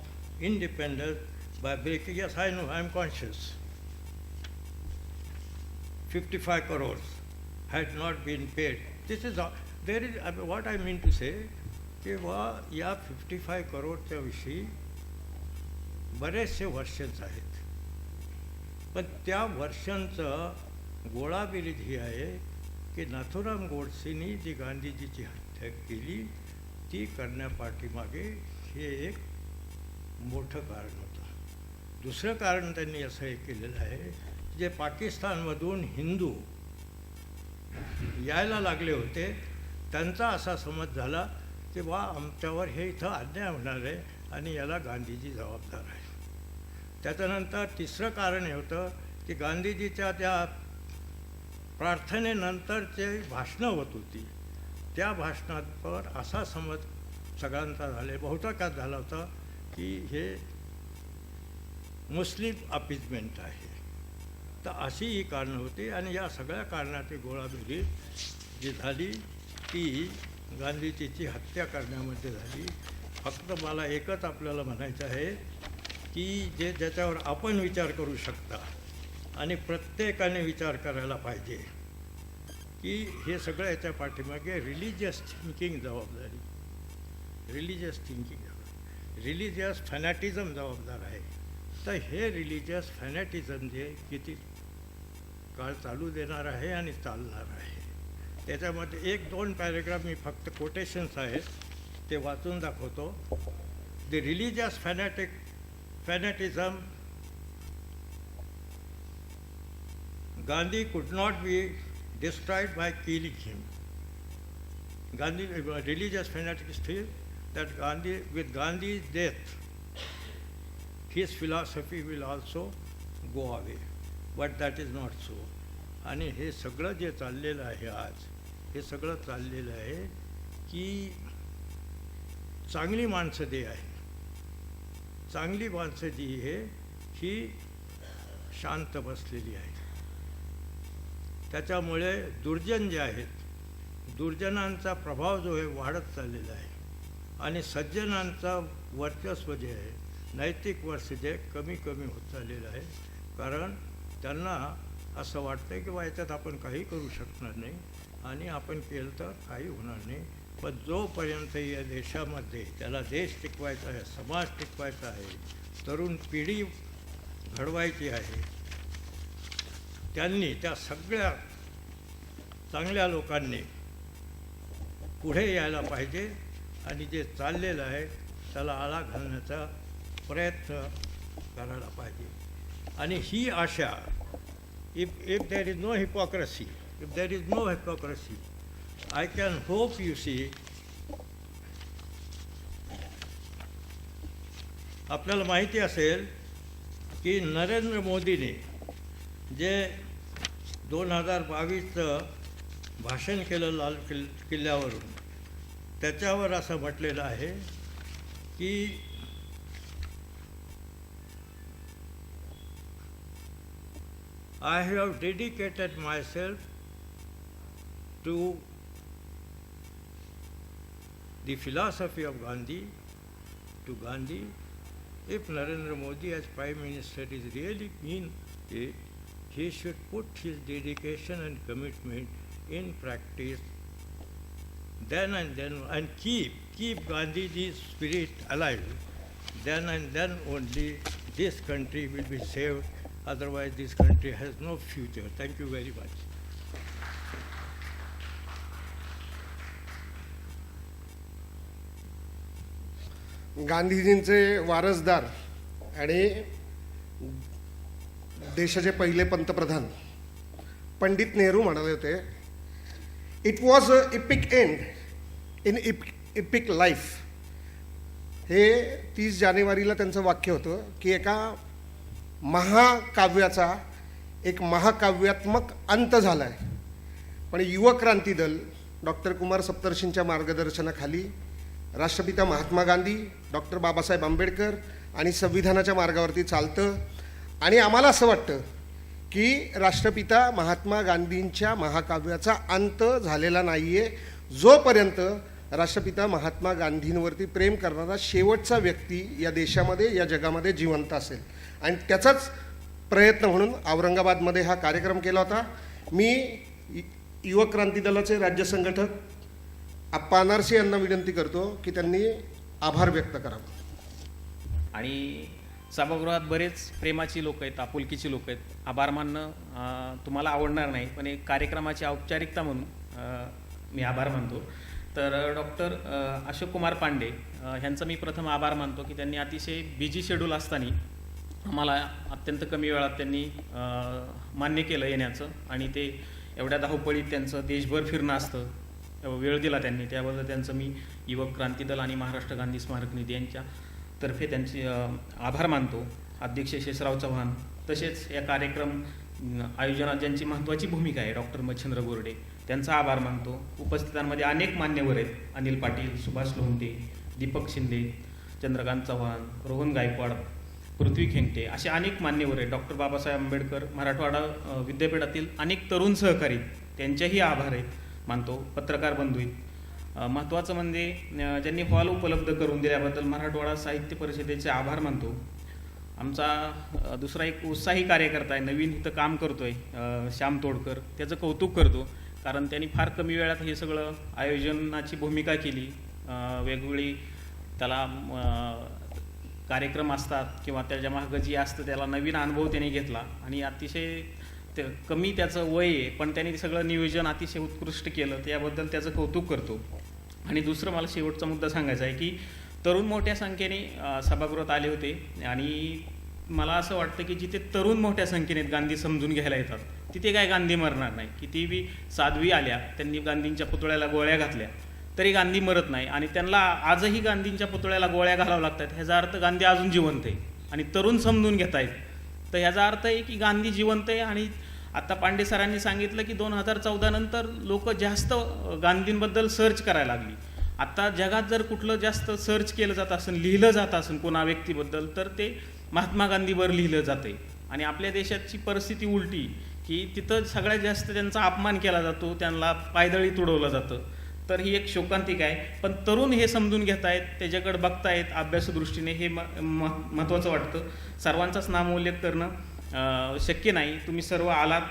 independence by breaking. Yes, I know, I am conscious. 55 crores had not been paid. This is what I mean to say, की या 55 करोडच्या विषयी बरेचसे वर्षन्स आहेत. पण त्या वर्षांचं गोळाबेरीज ही आहे की नाथुराम गोडसेंनी जी गांधीजीची हत्या केली ती करण्यापाठीमागे हे एक मोठं कारण होतं. दुसरं कारण त्यांनी असं हे केलेलं आहे, जे पाकिस्तानमधून हिंदू यायला लागले होते त्यांचा असा समज झाला की आमच्यावर हे इथं अन्याय होणार आहे आणि याला गांधीजी जबाबदार आहे. त्याच्यानंतर तिसरं कारण हे होतं की गांधीजीच्या त्या प्रार्थनेनंतर जे भाषणं होत होती, त्या भाषणावर असा समज सगळ्यांचा झाले, बहुतेकात झाला होता की हे मुस्लिम अपीजमेंट आहे. तर अशी ही कारणं होती आणि या सगळ्या कारणाची गोळाबेरी जी झाली ती गांधीजीची हत्या करण्यामध्ये झाली. फक्त मला एकच आपल्याला म्हणायचं आहे की ज्याच्यावर आपण विचार करू शकता आणि प्रत्येकाने विचार करायला पाहिजे की हे सगळं याच्या पाठीमागे रिलिजियस थिंकिंग जबाबदारी, रिलिजियस फॅनॅटिझम जबाबदार आहे. तर हे रिलिजियस फॅनॅटिझम जे किती काळ चालू देणार आहे आणि चालणार आहे. त्याच्यामध्ये 1-2 पॅरेग्राफ मी फक्त कोटेशन्स आहेत ते वाचून दाखवतो. The religious fanaticism Gandhi could not be destroyed by killing him. Religious fanatics feel that with Gandhi's death, his philosophy will also go away. But that is not so. आणि हे सगळं जे चाललेलं आहे आज, हे सगळं चाललेलं आहे की चांगली माणसं जे आहे, चांगली माणसं जी आहे ही शांत बसलेली आहे. त्याच्यामुळे दुर्जन जे आहेत, दुर्जनांचा प्रभाव जो आहे वाढत चाललेला आहे आणि सज्जनांचा वर्चस्व जे आहे, नैतिक वर्ष जे कमी कमी होत चाललेलं आहे. कारण त्यांना असं वाटतं की याच्यात आपण काही करू शकणार नाही आणि आपण केलं तर काही होणार नाही. पण जोपर्यंत या देशामध्ये त्याला देश टिकवायचा आहे, समाज टिकवायचा आहे, तरुण पिढी घडवायची आहे, त्यांनी त्या सगळ्या चांगल्या लोकांनी पुढे यायला पाहिजे आणि जे चाललेलं आहे त्याला आळा घालण्याचा प्रयत्न करायला पाहिजे. आणि ही आशा, if there is no hypocrisy, I can hope, you see, आपल्याला माहिती असेल की नरेंद्र मोदीने जे 2022चं भाषण केलं लाल किल्ल्यावरून, त्याच्यावर असं म्हटलेलं आहे की I have dedicated myself to the philosophy of Gandhi, to Gandhi. If Narendra Modi as Prime Minister is really mean it, he should put his dedication and commitment in practice then and keep Gandhiji's spirit alive. Then and then only this country will be saved. Otherwise this country has no future. Thank you very much. गांधीजींचे वारसदार आणि देशाचे पहिले पंतप्रधान पंडित नेहरू म्हणाले होते, it was a epic end in epic life. हे 30 जानेवारीला त्यांचं वाक्य होतं की एका महाकाव्याचा एक महाकाव्यात्मक अंत झाला आहे. पण युवक क्रांती दल डॉक्टर कुमार सप्तर्षींच्या मार्गदर्शनाखाली राष्ट्रपिता महात्मा गांधी, डॉक्टर बाबासाहेब आंबेडकर आणि संविधानाच्या मार्गावरती चालतं. आणि आम्हाला असं वाटतं की राष्ट्रपिता महात्मा गांधींच्या महाकाव्याचा अंत झालेला नाही आहे, जोपर्यंत राष्ट्रपिता महात्मा गांधींवरती प्रेम करणारा शेवटचा व्यक्ती या देशामध्ये, या जगामध्ये जिवंत असेल. आणि त्याचाच प्रयत्न म्हणून औरंगाबादमध्ये हा कार्यक्रम केला होता. मी युवक क्रांती दलाचे राज्य संघटक आप्पा अनारसे यांना विनंती करतो की त्यांनी आभार व्यक्त करावं. आणि सभागृहात बरेच प्रेमाची लोक आहेत, आपुलकीची लोक आहेत. आभार मानणं तुम्हाला आवडणार नाही, पण एक कार्यक्रमाची औपचारिकता म्हणून मी आभार मानतो. तर डॉक्टर अशोक कुमार पांडे ह्यांचा मी प्रथम आभार मानतो की त्यांनी अतिशय बिजी शेड्यूल असताना आम्हाला अत्यंत कमी वेळात त्यांनी मान्य केलं येण्याचं. आणि ते एवढ्या धावपळीत त्यांचं देशभर फिरणं असतं, वेळ दिला त्यांनी, त्याबद्दल त्यांचं मी युवक क्रांती दल आणि महाराष्ट्र गांधी स्मारक निधी यांच्यातर्फे त्यांचे आभार मानतो. अध्यक्ष शेषराव चव्हाण, तसेच या कार्यक्रम आयोजनात ज्यांची महत्त्वाची भूमिका आहे डॉक्टर मच्छिंद्र गोरडे, त्यांचा आभार मानतो. उपस्थितांमध्ये अनेक मान्यवर आहेत, अनिल पाटील, सुभाष लोमटे, दीपक शिंदे, चंद्रकांत चव्हाण, रोहन गायकवाड, पृथ्वी खेंगटे असे अनेक मान्यवर आहेत. डॉक्टर बाबासाहेब आंबेडकर मराठवाडा विद्यापीठातील अनेक तरुण सहकारी, त्यांचेही आभार आहेत मानतो. पत्रकार बंधू आहेत. महत्त्वाचं म्हणजे ज्यांनी हॉल उपलब्ध करून दिल्याबद्दल मराठवाडा साहित्य परिषदेचे आभार मानतो. आमचा दुसरा एक उत्साही कार्यकर्ता आहे, नवीन इथं काम करतोय, श्याम तोडकर, त्याचं कौतुक करतो. कारण त्यांनी फार कमी वेळात हे सगळं आयोजनाची भूमिका केली. वेगवेगळी त्याला कार्यक्रम असतात किंवा त्याच्या मागं जी असतं त्याला नवीन अनुभव त्यांनी घेतला आणि अतिशय कमी त्याचं वय आहे, पण त्यांनी ते सगळं नियोजन अतिशय उत्कृष्ट केलं. त्याबद्दल त्याचं कौतुक करतो. आणि दुसरं मला शेवटचा मुद्दा सांगायचा आहे की तरुण मोठ्या संख्येने सभागृहात आले होते आणि मला असं वाटतं की जिथे तरुण मोठ्या संख्येने गांधी समजून घ्यायला येतात तिथे काय गांधी मरणार नाही. किती बी साध्वी आल्या, त्यांनी गांधींच्या पुतळ्याला गोळ्या घातल्या तरी गांधी मरत नाही आणि त्यांना आजही गांधींच्या पुतळ्याला गोळ्या घालावं लागतात. ह्याचा अर्थ गांधी अजून जिवंत आहे आणि तरुण समजून घेत आहेत. तर ह्याचा अर्थ आहे की गांधी जिवंत आहे. आणि आता पांडे सरांनी सांगितलं की 2014 नंतर लोक जास्त गांधींबद्दल सर्च करायला लागली. आता जगात जर कुठलं जास्त सर्च केलं जात असेल, लिहिलं जात असेल कोणा व्यक्तीबद्दल, तर ते महात्मा गांधीवर लिहिलं जाते. आणि आपल्या देशाची परिस्थिती उलटी की तिथं सगळ्यात जास्त त्यांचा अपमान केला जातो, त्यांना पायदळी तुडवलं जातं. तर ही एक शोकांतिका आहे. पण तरुण हे समजून घेत आहेत, त्याच्याकडे बघतायत अभ्यासू दृष्टीने, हे महत्त्वाचं वाटतं. सर्वांचाच नामोल्लेख करणं शक्य नाही. तुम्ही सर्व आलात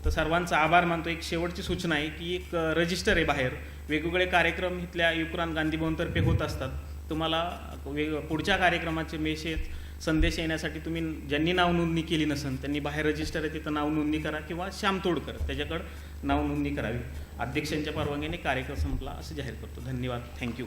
तर सर्वांचा आभार मानतो. एक शेवटची सूचना आहे की एक रजिस्टर आहे बाहेर, वेगवेगळे कार्यक्रम इथल्या युक्रांत गांधी भवनतर्फे होत असतात. तुम्हाला पुढच्या कार्यक्रमाचे मेसेज संदेश येण्यासाठी तुम्ही ज्यांनी नाव नोंदणी केली नसेल त्यांनी बाहेर रजिस्टर आहे तिथं नाव नोंदणी करा किंवा श्याम तोडकर त्याच्याकडं नाव नोंदणी करावी. अध्यक्षांच्या परवानगीने कार्यक्रम संपला असं जाहीर करतो. धन्यवाद. थँक्यू.